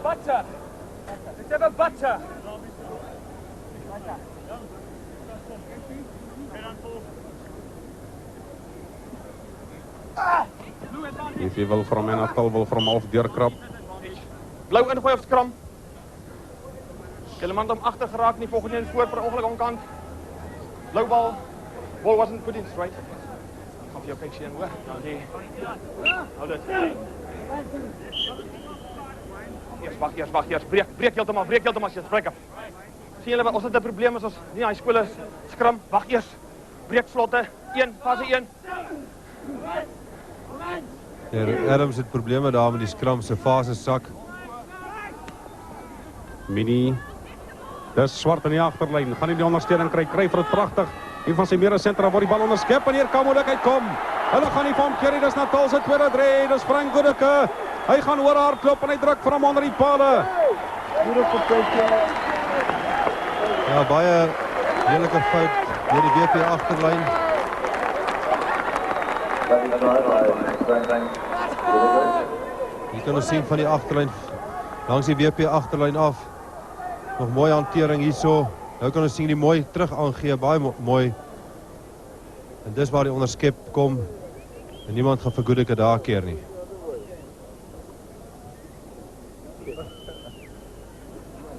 Speaker 4: Butter. Let's have a butter.
Speaker 7: If jy wil vir hom en Natal wil vir hom half deurkrap.
Speaker 2: Blou ingooi op skram. Kellerman het hom agter geraak, nie volgende een voor ongeluk onkant. Blou bal. Ball wasn't put in straight. Gaan vir jou kyk sien hoor. Nou nee. Hou dit. Wag eers. Breek heeltemal, shit, breek op. Sien julle, ons het 'n probleem as ons nie hy spelers skram. Wag eers. Breek vlotte. 1, fase 1.
Speaker 8: Adams het probleme daar met die skram, se fase sak.
Speaker 7: Mini. Dis Swart in die agterlyn. Gaan nie die ondersteuning kry vir dit pragtig. Een van sy mede sentra waar die bal onderskep en hier kan moontlikheid kom. Hulle gaan nie van keer, dis Natal se tweede drie, dis Frank Goedeke. Hy gaan oor hardloop en hy druk vir hom onder die pale.
Speaker 8: Ja, baie lelike fout deur die WP agterlyn. Hier kan ons sien van die agterlyn, langs die WP agterlyn af. Nog mooi hantering hierso. Nou kan ons sien die mooi terug aangee, baie mooi. En dis waar die onderskep kom. En niemand gaan vir Goedeke daar keer nie.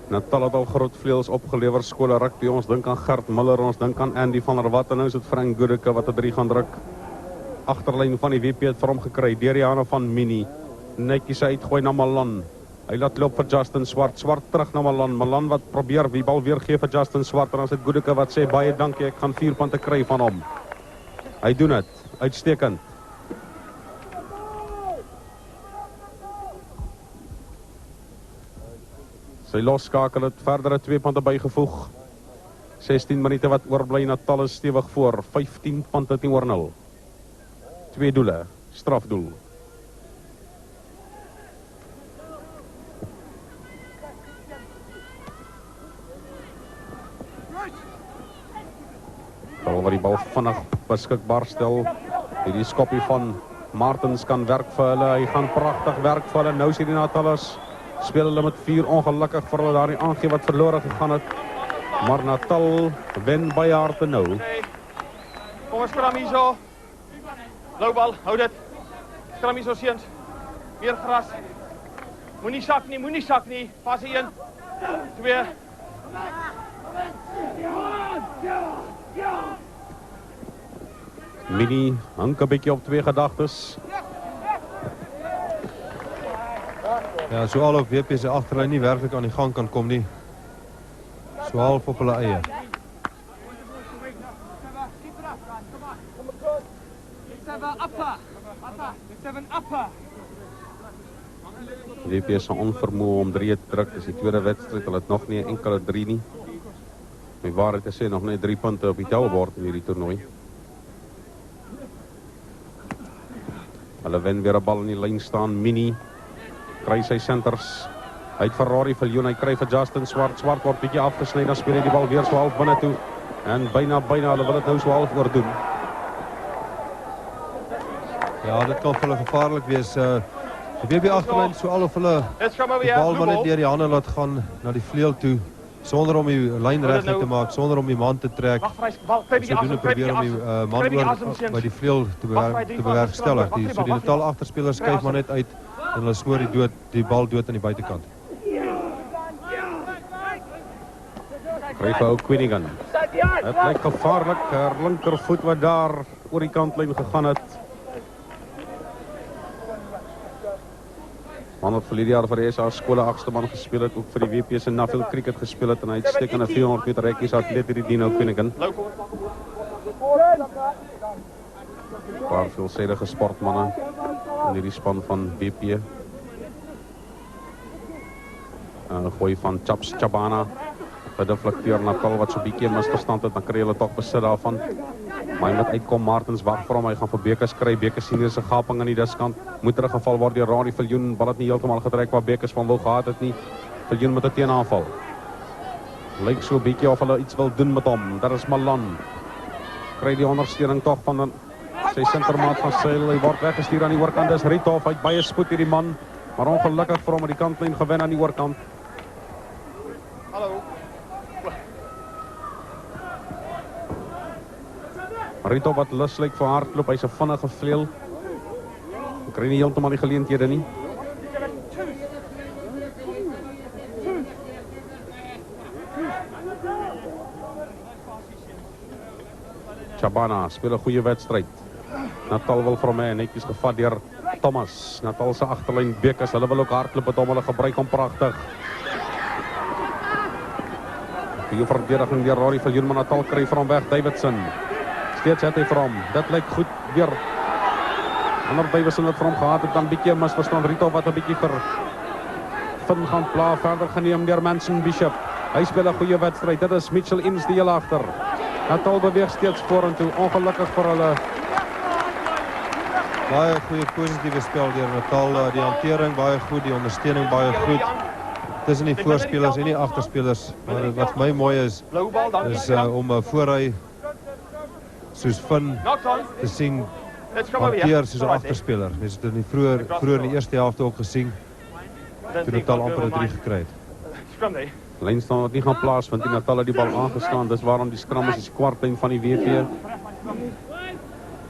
Speaker 7: Natal het al groot vleuels opgelewer, skole rugby. Ons dink aan Gert Miller, ons dink aan Andy van der Walt en nou is dit Frank Goedeke wat 'n 3 gaan druk. Agterlyn van die WP het vir hom gekry deur die hande van Mini. Netjies uitgooi na Malan. Hy laat loop vir Justin Swart. Swart terug na Malan. Malan wat probeer die bal weer gee vir Justin Swart en dan is dit Goedeke wat sê baie dankie, ek gaan 4 punte kry van hom. Hy doen dit. Uitstekend. Sy losskakel het verdere 2 punte bygevoeg. 16 minute wat oorbly, Natal is stewig voor. 15 punte teenoor 0. 2 doele, strafdoel. Daar waar die bal vinnig beskikbaar stel. Hierdie skoppie van Martins kan werk vir hulle. Hy gaan pragtig werk vir hulle. Nou is hierdie Natalers speel hulle met 4 ongelukkig vir hulle daardie aangee wat verlore gegaan het. Maar Natal wen baie harte nou.
Speaker 2: Kom ons skram hierso. Blou bal, hou dit. Skram hierso seuns. Meer gras. Moenie sak nie. Fase 1. 2.
Speaker 7: Mini hang 'n bietjie op 2 gedagtes.
Speaker 8: Ja, so al op WP se agterlyn nie werklik aan die gang kan kom nie. So half op hulle eie.
Speaker 7: WP se onvermoë om 3 te druk. Dis die tweede wedstryd. Hulle het nog nie 'n enkele 3 nie. My waarheid te sê nog net 3 punte op die tellbord in hierdie toernooi. Hulle wen weer 'n bal in die lyn staan. Mini kry sy centers. Hy het Ferrari Viljoen, hy kry vir Justin Swart. Swart word bietjie afgesny, dan speel hy die bal weer so half binne toe. En byna, hulle wil dit nou so half oordoen.
Speaker 8: Ja, dit kan vir hulle gevaarlik wees. Die WP agterlyn so al of hulle die bal maar net deur die hande laat gaan na die vleuel toe, sonder om die lyn reg te maak, sonder om die man te trek. Sy doen probeer om die man oor by die vleuel te bewerkstellig. So die Natal agterspelers skuif maar net uit en hulle snoor die bal dood aan die buitekant.
Speaker 7: Kry vir ou Quinigan. Dit lyk gevaarlik, linkervoet wat daar oor die kantlyn gegaan het. Man wat verlede jaar vir die SA skole 8ste man gespeel het, ook vir die WP se Natal cricket gespeel het en hy het uitstekende 400 meter rekkies atleet hierdie Dino Quinigan. Paar veelzijdige sportmanne in hierdie span van WP. Een gooi van Chaps Chabana. Gedeflecteer Natal wat so 'n bietjie misverstand het, dan kry hulle tog besit daarvan. Maar hy moet uitkom, Martens wag vir hom, hy gaan vir Bekes kry, Bekes sien hier se gaping aan die diskant. Moet teruggeval word deur Rani Viljoen, bal het nie heeltemal getrek waar Bekes van wil gehad het nie. Viljoen met 'n teenaanval. Lyk so 'n bietjie of hulle iets wil doen met hom. Daar is Malan. Kry die ondersteuning tog van sy sentermaat van Seil. Hy word weggestuur aan die oorkant. Dis Riethoff, hy het baie spoed hierdie man, maar ongelukkig vir hom aan die kantlyn gewen aan die oorkant.
Speaker 2: Hallo.
Speaker 7: Rito wat lus lyk vir hardloop, hy's 'n vinnige vleuel. Hy kry nie heeltemal die geleenthede nie. Chabana speel 'n goeie wedstryd. Natal wil vir hom hê, netjies gevat deur Thomas. Natal se agterlyn Bekes, hulle wil ook hardloop met hom, hulle gebruik hom pragtig. Die verdediging deur Rory Viljoen, maar Natal kry vir hom weg, Davidson. Steeds het hy vir hom, dit lyk goed weer. Ander Davidson het vir hom gehad, het dan bietjie misverstaan. Rito wat 'n bietjie vir Finn gaan pla, verder geneem deur Manson Bishop. Hy speel 'n goeie wedstryd, dit is Mitchell Inns die heel agter. Natal beweeg steeds vorentoe, ongelukkig vir hulle.
Speaker 8: Baie goeie positiewe spel deur Natal, die hantering baie goed, die ondersteuning baie goed. Tussen die voorspelers en die agterspelers. Maar wat my mooi is om voorhy soos Finn te sien hanteer soos 'n agterspeler. Mens het dit vroeër in die eerste helfte ook gesien, toe Natal amper 'n 3 gekry het.
Speaker 7: Lynstaan wat nie gaan plaasvind, die Natal het die bal aangestaan, dis waarom die skram is die kwartlyn van die WP.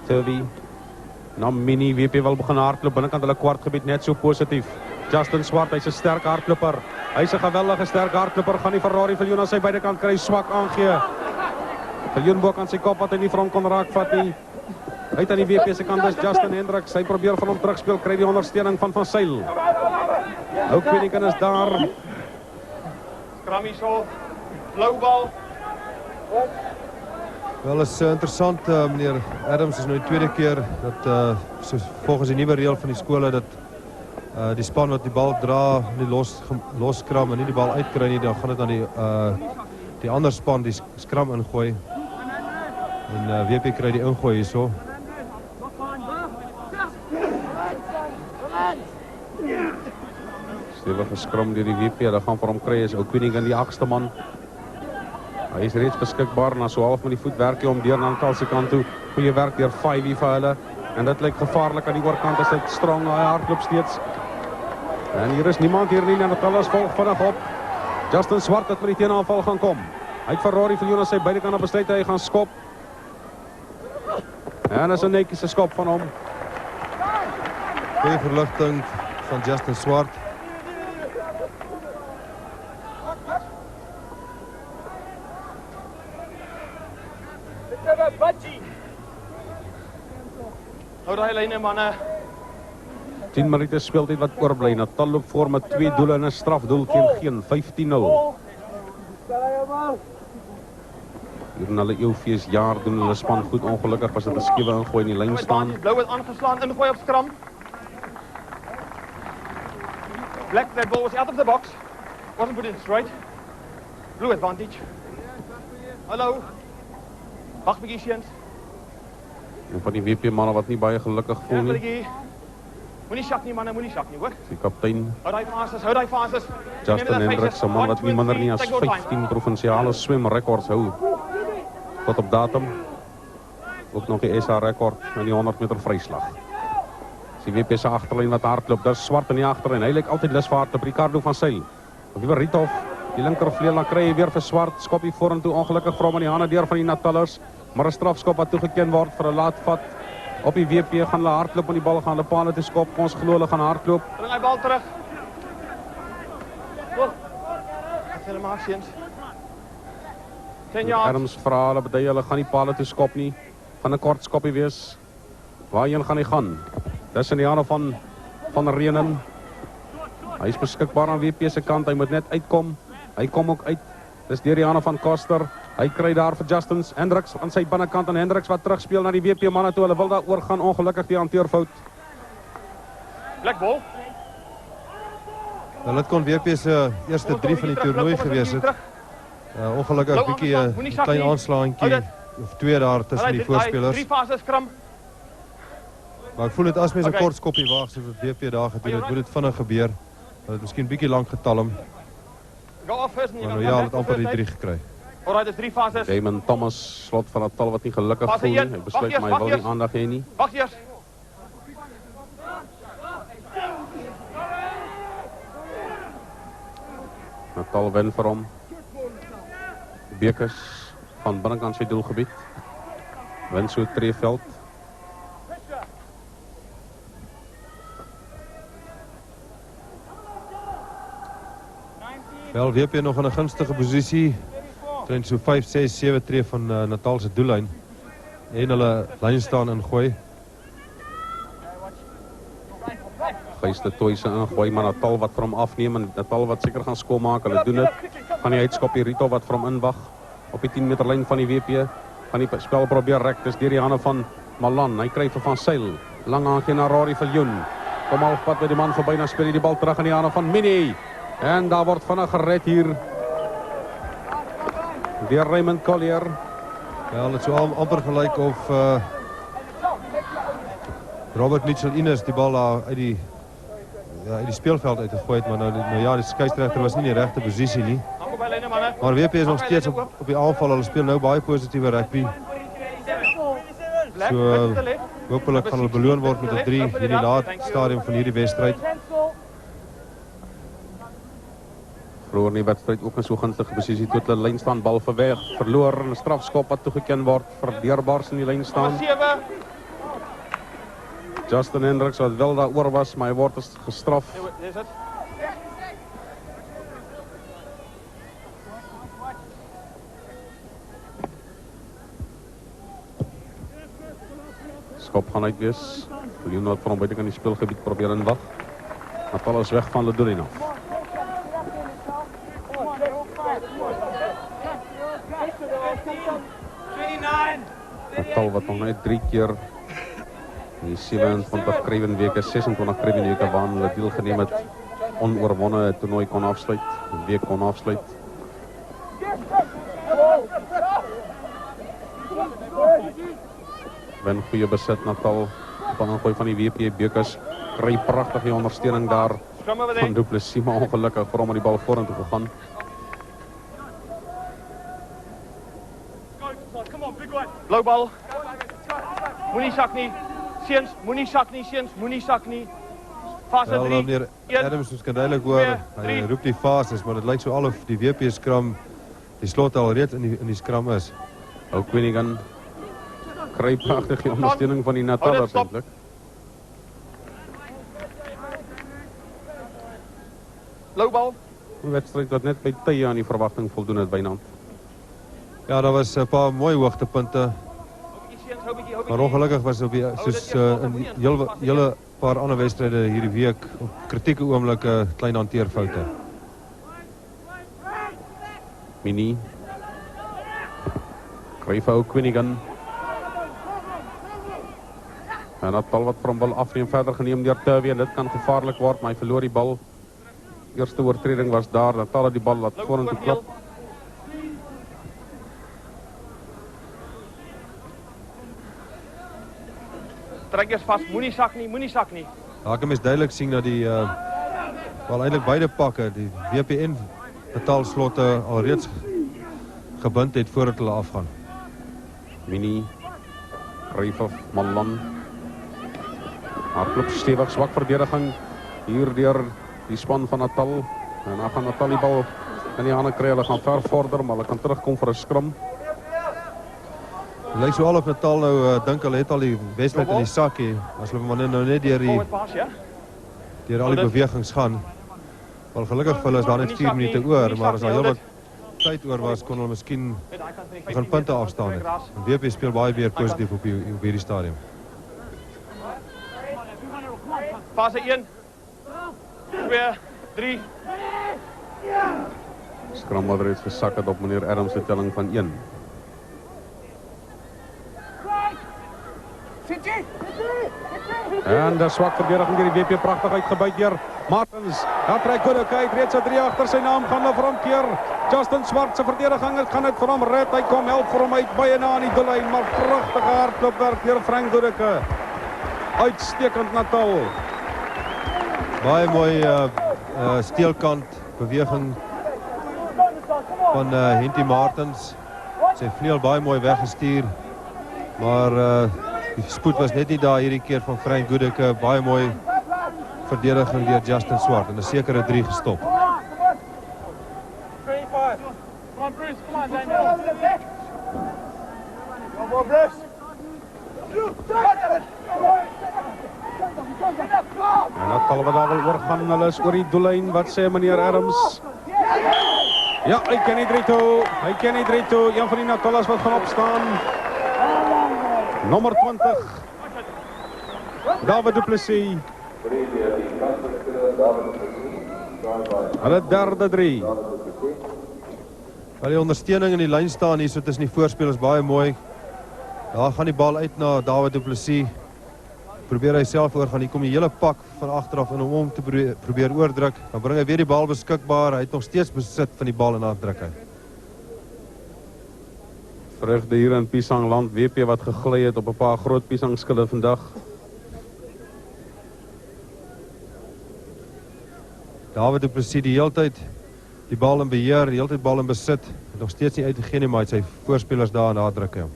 Speaker 7: Turvy, nou Mini, WP wil begin hardloop, binnekant hulle kwartgebied net so positief. Justin Swart, hy's 'n sterk hardloper. Hy's 'n geweldige sterk hardloper, gaan die Ferrari Viljoen aan sy buitekant kry, swak aangee. Viljoen boek aan sy kop wat hy nie vir hom kon raakvat nie. Uit aan die WP se kant is Justin Hendricks, hy probeer van hom terugspeel, kry die ondersteuning van Seil. Ou Quinigan is daar.
Speaker 2: Skrammy so, blou bal.
Speaker 8: Wel, is interessant, meneer Adams is nou die tweede keer dat volgens die nuwe reël van die skole dat die span wat die bal dra, nie los skram en nie die bal uitkry nie, dan gaan dit aan die ander span die skram ingooi. En WP kry die ingooi hierso.
Speaker 7: Stewige skram deur die WP, dat gaan vir hom kry is ou Quinigan die 8ste man. Hy is reeds beskikbaar, na so half met die voet werk hy om deur na Natal se kant toe. Goeie werk deur 5 vir hulle. En dit lyk gevaarlik aan die oorkant, as dit strong, hy hardloop steeds. En hier is niemand hier nie, en Natal is volg vinnig op. Justin Swart het met die teenaanval gaan kom. Hy het Ferrari Viljoen aan sy buitekant besluit hy gaan skop. En is 'n netjiese skop van hom.
Speaker 8: Goeie verligting van Justin Swart.
Speaker 2: Hou daai lyne manne.
Speaker 7: 10 minute speeltyd wat oorbly. Natal loop voor met 2 doele en 'n strafdoel teen geen 15-0. Hier in hulle eeufeesjaar doen hulle span goed, ongelukkig was dit 'n skiewe ingooi in die lyn staan.
Speaker 2: Blou het aangeslaan, ingooi op skram. Black, that ball was out of the box. Wasn't put in straight. Blue advantage. Hallo. Wag bietjie seuns.
Speaker 7: Een van die WP manne wat nie baie gelukkig voel nie.
Speaker 2: Moenie sak nie, manne, moenie sak nie, hoor.
Speaker 7: Die kaptein
Speaker 2: Hou daai fases.
Speaker 7: Justin Hendricks, 'n man wat nie minder nie as 15 provinsiale swemrekords hou tot op datum. Ook nog die SA rekord in die 100 meter vryslag. Die WP se agterlyn wat hardloop, daar's swart in die agterlyn. Hy lyk altyd lus vir hardloop. Ricardo van Sail. Liewe Riethof, die linkervleuel, dan kry hy weer vir swart. Skop hier vorentoe, ongelukkig vir hom in die hande deur van die Natalers. Maar 'n strafskop wat toegeken word vir 'n laatvat. Op die WP gaan hulle hardloop en die bal gaan hulle paal toe skop. Ons glo hulle gaan hardloop.
Speaker 2: Bring hy bal terug. As hulle maak seuns. 10 yards.
Speaker 7: Adams vra hulle bedui hulle gaan nie paal toe skop nie. Gaan 'n kort skoppie wees. Waarheen gaan hy gaan? Dis in die hande van Renen. Hy is beskikbaar aan WP se kant. Hy moet net uitkom. Hy kom ook uit. Dis deur die hande van Koster. Hy kry daar vir Justin Hendricks aan sy binnekant en Hendricks wat terugspeel na die WP manne toe. Hulle wil daar oor gaan, ongelukkig die hanteerfout.
Speaker 2: Blackball.
Speaker 8: Nou, dit kon WP se eerste 3 van die toernooi gewees het. Ongelukkig 'n bietjie 'n klein aanslaantjie of 2 daar tussen die voorspelers.
Speaker 2: 3 fases kram.
Speaker 8: Maar ek voel dit as mens 'n kort skoppie waag soos wat WP daar gedoen het, moet dit vinnig gebeur. Dat het miskien bietjie lank getalm.
Speaker 2: Go off first.
Speaker 8: Maar nou ja, het amper die 3 gekry.
Speaker 2: Alright, dis 3 fases.
Speaker 7: Damon Thomas, slot van Natal wat nie gelukkig
Speaker 2: Fase
Speaker 7: voel nie.
Speaker 2: 1.
Speaker 7: Hy besluit maar hy wil nie aandag hê nie.
Speaker 2: Wag eers.
Speaker 7: Natal wen vir hom. Bekers van binnekant sy doelgebied. Wen so treeveld.
Speaker 8: Wel, WP nog in 'n gunstige posisie. Trend so 5, 6, 7 tree van Natal se doellyn. En hulle lyn staan ingooi.
Speaker 7: Gys de Toyse ingooi, maar Natal wat vir hom afneem en Natal wat seker gaan skoon maak. Hulle doen dit. Van die uitskop die Rito wat vir hom inwag op die 10 meter lyn van die WP. Van die spel probeer rek. Dis deur die hande van Malan. Hy kry vir Van Sail. Lang aangie na Rory Viljoen. Kom halfpad by die man verby, dan speel hy die bal terug in die hande van Minnie. En daar word vinnig gered hier. Weer Raymond Collier.
Speaker 8: Ja, het so amper gelyk of Robert Mitchell-Innes die bal uit die speelveld uitgegooi het, maar nou ja, die skeieregter was nie in die regte posisie nie. Maar WP is nog steeds op die aanval. Hulle speel nou baie positiewe rugby. So hopelik gaan hulle beloon word met 'n 3 in die laat stadium van hierdie wedstryd.
Speaker 7: Vroeger in die wedstrijd ook in so gunstige posisie toe hulle lyn staan, bal verweg, verloor en 'n strafskop wat toegeken word vir Deurbaars in die lyn staan. Justin Hendricks wat wel daaroor was, maar hy word gestraf. Skop gaan uit wees. Leon wat van hom buite kan die speelgebied probeer inwag. Natal is weg van die doellyn af. Natal wat nog net 3 keer in die 27 Craven weke, 26 Craven weke waaraan hulle deelgeneem het, onoorwonne toernooi kon afsluit, 'n week kon afsluit. Ben goeie besit Natal, van 'n gooi van die WP bekers, kry pragtig die ondersteuning daar van Du Plessis, maar ongelukkig vir hom met die bal vorentoe gegaan.
Speaker 2: Blou bal. Moenie sak nie. Seuns, moenie sak nie, seuns, moenie sak nie. Fase 3.
Speaker 8: Wel, meneer Adams kan duidelik hoor, hy roep die fases, maar dit lyk so al of die WP skram die slot al reeds in die skram is.
Speaker 7: Ou Quinigan kry pragtig die ondersteuning van die Natalers eintlik.
Speaker 2: Blou bal.
Speaker 7: 'n Wedstryd wat net by tye aan die verwagting voldoen het byna.
Speaker 8: Ja, daar was 'n paar mooi hoogtepunte. Maar ongelukkig was op soos in hele paar ander wedstryde hierdie week op kritieke oomblikke klein hanteerfoute.
Speaker 7: Mini kry vir ou Quinigan. En Natal wat van bal afneem verder geneem deur Turvey en dit kan gevaarlik word, maar hy verloor die bal. Eerste oortreding was daar, Natal het die bal laat vorentoe klap.
Speaker 2: Trek eers vas, moenie sak nie, moenie sak nie.
Speaker 8: Daar kan mens duidelik sien dat die wel eintlik beide pakke, die WP en Natal slotte alreeds gebind het voordat hulle afgaan.
Speaker 7: Mini, Craven, Malan. Hardloop stewig, swak verdediging. Hier deur die span van Natal. En dan gaan Natal die bal in die hande kry. Hulle gaan ver vorder, maar hulle kan terugkom vir 'n skrum.
Speaker 8: Het lyk so al of Natal nou dink hulle het al die wedstryd in die sak hier. As hulle maar nou net deur al die bewegings gaan. Wel gelukkig vir hulle is daar net 4 minute oor, maar as daar heel wat tyd oor was, kon hulle miskien van punte afstaan het. En WP speel baie weer positief op hierdie stadium.
Speaker 2: Fase 1, 2, 3.
Speaker 7: Skrammadder het gesak het op meneer Adams se telling van 1. En de swak verdediging deur die WP pragtig uitgebuit deur Martens. Daar trek Goodeke uit, reeds 3 agter sy naam gaan hulle vir hom keer. Justin Swart se verdediging gaan dit vir hom red. Hy kom help vir hom uit baie na aan die doellyn, maar pragtige hardloopwerk deur Frank Goodeke. Uitstekend Natal.
Speaker 8: Baie mooi steelkant beweging van Henty Martens. Sy vleuel baie mooi weggestuur. Maar die spoed was net nie daar hierdie keer van Frank Goodeke. Baie mooi verdediging deur Justin Swart en 'n sekere 3 gestop.
Speaker 7: En Natal wat daar wil oorgaan, hulle is oor die doellyn. Wat sê meneer Adams? Ja, hy ken nie 3 toe. Hy ken nie 3 toe. Een van die Natalas wat gaan opstaan. Nommer 20. David Du Plessis. Hulle derde 3.
Speaker 8: Wel die ondersteuning in die lyn staan hier so tussen die voorspelers baie mooi. Daar gaan die bal uit na David Du Plessis. Probeer hy self oorgaan. Hier kom die hele pak van agteraf in om hom te probeer oordruk. Dan bring hy weer die bal beskikbaar. Hy het nog steeds besit van die bal en dan druk hy.
Speaker 7: Vreugde hier in Piesangland. WP wat gegly het op 'n paar groot piesangskille vandag.
Speaker 8: David Du Plessis die hele tyd die bal in beheer, die hele tyd bal in besit. Nog steeds nie uitgegee nie, maar hy het sy voorspelers daar en daar druk hy hom.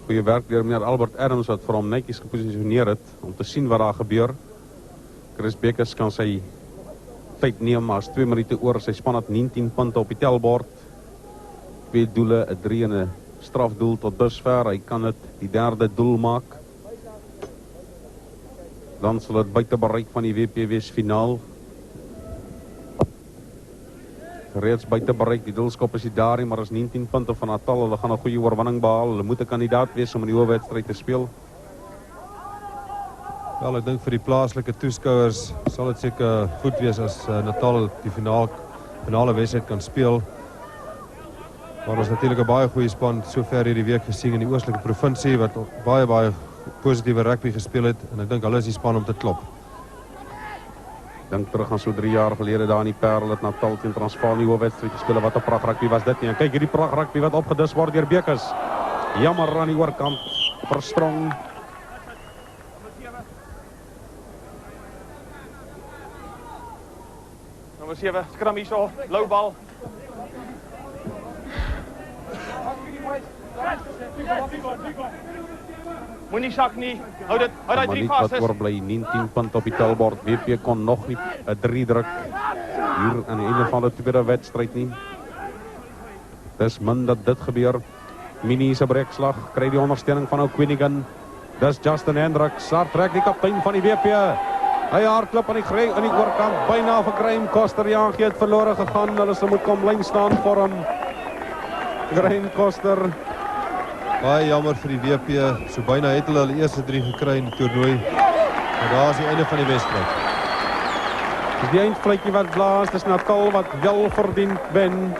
Speaker 7: Goeie werk deur meneer Albert Adams wat vir hom netjies geposisioneer het om te sien wat daar gebeur. Chris Bekkers kan sy tyd neem, maar as 2 minute oor, sy span het 19 punte op die telbord. 2 doele, 'n 3 en 'n strafdoel tot dusver. Hy kan dit die derde doel maak. Dan sal dit buite bereik van die WP wees finaal. Reeds buite bereik, die doelskop is daar, maar is 19 punte van Natal. Hulle gaan 'n goeie oorwinning behaal. Hulle moet 'n kandidaat wees om in die hoofwedstryd te speel.
Speaker 8: Wel, ek dink vir die plaaslike toeskouers sal dit seker goed wees as Natal die finale wedstryd kan speel. Maar ons natuurlik 'n baie goeie span sover hierdie week gesien in die oostelike provinsie wat baie positiewe rugby gespeel het en ek dink hulle is die span om te klop.
Speaker 7: Dink terug aan so 3 jaar gelede daar in die Parel het Natal teen Transvaal in die hoofwedstryd gespeel. Wat 'n pragt rugby was dit nie. En kyk hierdie pragt rugby wat opgedis word deur Bekkers. Jammer aan die oorkant verstrong.
Speaker 2: Nommer 7, skram hierso, lou bal. Moenie sak nie. Hou daai 3 vas.
Speaker 7: Wat oorbly 19 punte op die telbord. WP kon nog nie 'n 3 druk hier aan die einde van die tweede wedstryd nie. Dis min dat dit gebeur. Mini se breekslag kry die ondersteuning van ou Quinigan. Dis Justin Hendricks. Daar trek die kaptein van die WP. Hy hardloop aan die oorkant byna vir Graham Koster. Ja, hy het verlore gegaan. Hulle sal moet kom lyn staan vir hom. Graham Koster.
Speaker 8: Baie jammer vir die WP. So byna het hulle eerste 3 gekry in die toernooi. Maar daar is die einde van die wedstryd.
Speaker 7: Dis die eindfluitjie wat blaas. Dis Natal wat wel verdient wen.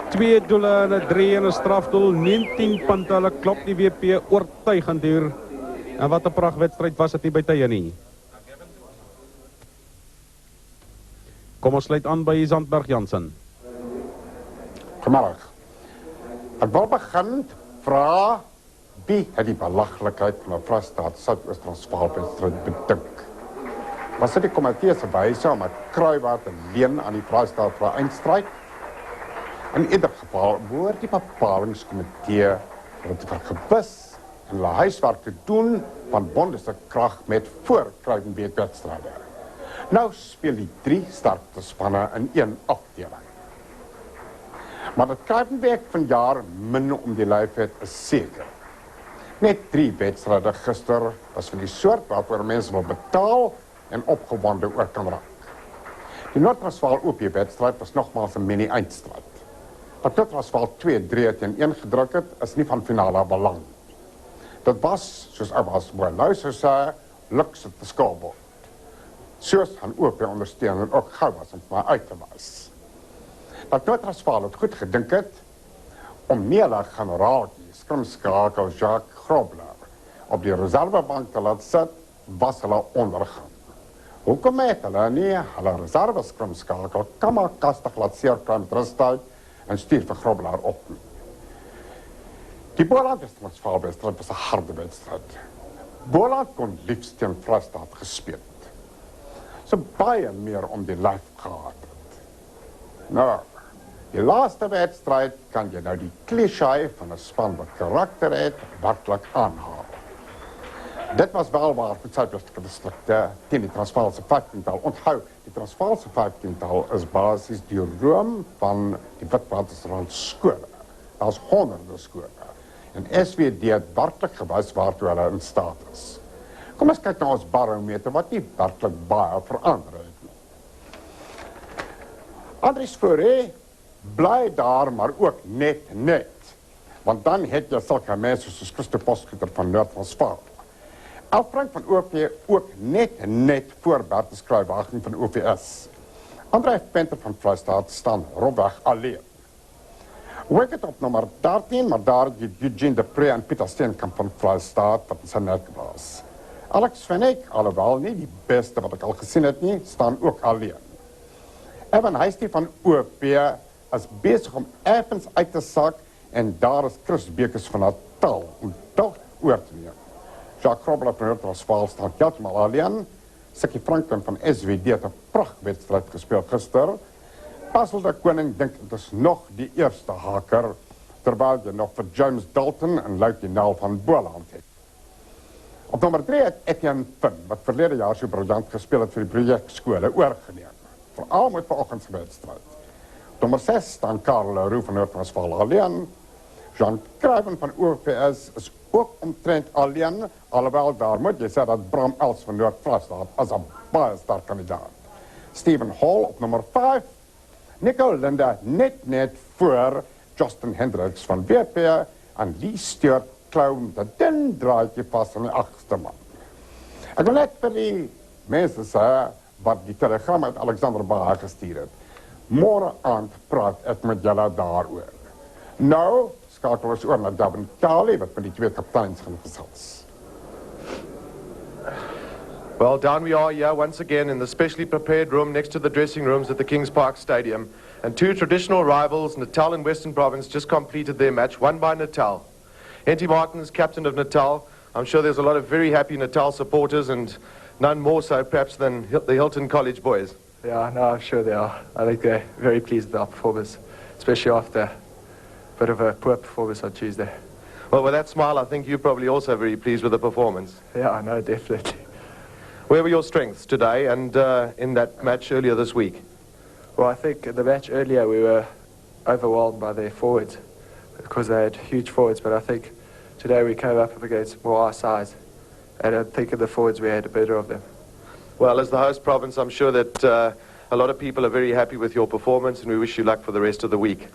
Speaker 7: 2 doele en 'n 3 en 'n strafdoel. 19 punte. Hulle klop die WP oortuigend hier. En wat 'n pragtwedstryd was dit nie by tye nie. Kom ons sluit aan by Zandberg Jansen.
Speaker 9: Goeiemôre. Ek wil begin vra wie het die belaglikheid van 'n Vrystaat Suidoos-Transvaal wedstryd bedink. Was dit die komitee se wyse om 'n kruiwaard te leen aan die Vrystaat vir 'n eindstryd? In ieder geval behoort die bepalingskomitee om te vergewis en hulle huiswerk te doen van bondelike krag met voor Craven wedstryde. Nou speel die 3 sterkste spanne in een afdeling. Maar dat Craven vanjaar min om die lyf het, is seker. Net 3 wedstryde gister was van die soort waarvoor mense wil betaal en opgewonde oor kan raak. Die Noord-Transvaal OP-wedstryd was nogmaals 'n mini-eindstryd. Dat Noord-Transvaal 2-3 teen 1 gedruk het, is nie van finale belang. Dit was, soos Abbas Moelou sou sê, luks op die scorebord. Soos aan OP ondersteun en ook gou was om my uit te wys. Dat Noord-Transvaal het goed gedink het om nie hulle generaaltjie, skrimskakel Jacques Grobler, op die reservebank te laat sit, was hulle ondergang. Hoekom het hulle nie hulle reserveskrimskakel kamakastig laat seerkry met rustyd en stuur vir Grobler op nie? Die Boland-Transvaal-wedstryd was 'n harde wedstryd. Boland kon liefst teen Vrystaat gespeel het. So baie meer om die lyf gehad het. Nou, die laaste wedstryd kan jy nou die cliché van 'n span wat karakter het, werklik aanhaal. Dit was wel waar vir Suid-Westelike distrikte teen die Transvaalse 15-tal. Onthou, die Transvaalse 15-tal is basies die room van die Witwatersrand skole. Daar's honderde skole. En SWD het werklik gewys waartoe hulle in staat is. Kom ons kyk na ons barometer wat nie werklik baie verander het nie. Andries Fourie bly daar, maar ook net. Want dan het jy sulke mense soos Christo Poskieter van Noord-Transvaal. Frank van OP ook net voor Bertus Kruiwagen van OVS. André Venter van Vrystaat staan rondweg alleen. Wicket op nummer 13, maar daar Eugene de Pre en Pieter Steenkamp van Vrystaat wat in sy nek was. Alex van Eyck, alhoewel nie die beste wat ek al gesien het nie, staan ook alleen. Evan Heistie van OP is besig om effens uit te sak en daar is Chris Bekes van Natal om toch oor te neem. Jacques Grobler van Noord-Transvaal staan heeltemal alleen. Sikkie Franklin van SWD het 'n pragtwedstryd gespeel gister. Basil de Koning dink dit is nog die eerste haker, terwyl jy nog vir James Dalton en Luitenal van Boland het. Op nummer 3 het Etienne Finn, wat verlede jaar so briljant gespeel het vir die projektskole, oorgeneem. Veral met vanoggend se wedstryd. Op nummer 6 staan Karel Leroux van Noord-Transvaal alleen. Jean Craven van OVS is ook omtrent alleen, alhoewel daar moet jy sê dat Bram Els van Noord-Vrystaat as 'n baie sterk kandidaat. Stephen Hall op nummer 5. Nico Linda net voor Justin Hendricks van WP en Lee Stewart Clown dat dun draadjie pas aan die agterste man. Ek wil net vir die mense sê wat die telegram uit Alexander Baha gestuur het. Môre aand praat ek met julle daaroor. Nou skakel ons oor na Durban Tali wat met die 2 kapteins gaan gesels.
Speaker 10: Well, down we are here once again in the specially prepared room next to the dressing rooms at the Kings Park Stadium. And 2 traditional rivals, Natal and Western Province, just completed their match, won by Natal. Henty Martins, captain of Natal. I'm sure there's a lot of very happy Natal supporters and none more so perhaps than the Hilton College boys.
Speaker 11: Yeah, no, I'm sure they are. I think they're very pleased with our performance, especially after a bit of a poor performance on Tuesday.
Speaker 10: Well, with that smile, I think you're probably also very pleased with the performance.
Speaker 11: Yeah, I know, definitely.
Speaker 10: Where were your strengths today and in that match earlier this week?
Speaker 11: Well, I think in the match earlier we were overwhelmed by their forwards because they had huge forwards, but I think today we came up against more our size, and I think in the forwards we had a better of them.
Speaker 10: Well, as the host province, I'm sure that a lot of people are very happy with your performance, and we wish you luck for the rest of the week.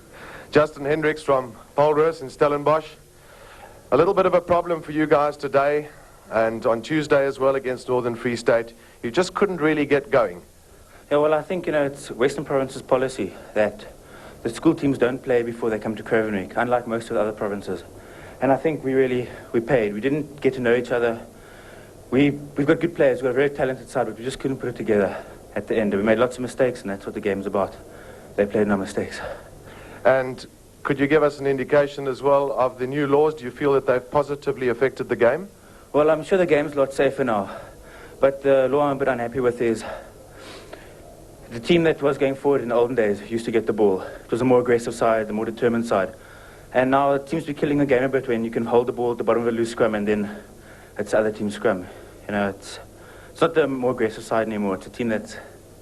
Speaker 10: Justin Hendricks from Polrus in Stellenbosch. A little bit of a problem for you guys today, and on Tuesday as well against Northern Free State. You just couldn't really get going.
Speaker 12: Yeah, well, I think, it's Western Province's policy that the school teams don't play before they come to Craven Week, unlike most of the other provinces. And I think we paid. We didn't get to know each other. We've got good players, we've got a very talented side, but we just couldn't put it together at the end. We made lots of mistakes, and that's what the game's about. They played no mistakes.
Speaker 10: And could you give us an indication as well of the new laws? Do you feel that they've positively affected the game?
Speaker 12: Well, I'm sure the game's a lot safer now. But the law I'm a bit unhappy with is the team that was going forward in the olden days used to get the ball. It was a more aggressive side, the more determined side. And now it seems to be killing the game a bit when you can hold the ball at the bottom of a loose scrum and then it's the other team's scrum. You know, it's not the more aggressive side anymore. It's a team that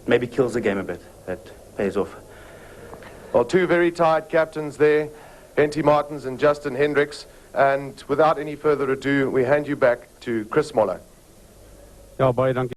Speaker 12: maybe kills the game a bit, that pays off.
Speaker 10: Well, two very tired captains there, Henty Martins and Justin Hendricks. And without any further ado, we hand you back to Chris Moller.
Speaker 7: Ja, baie dankie.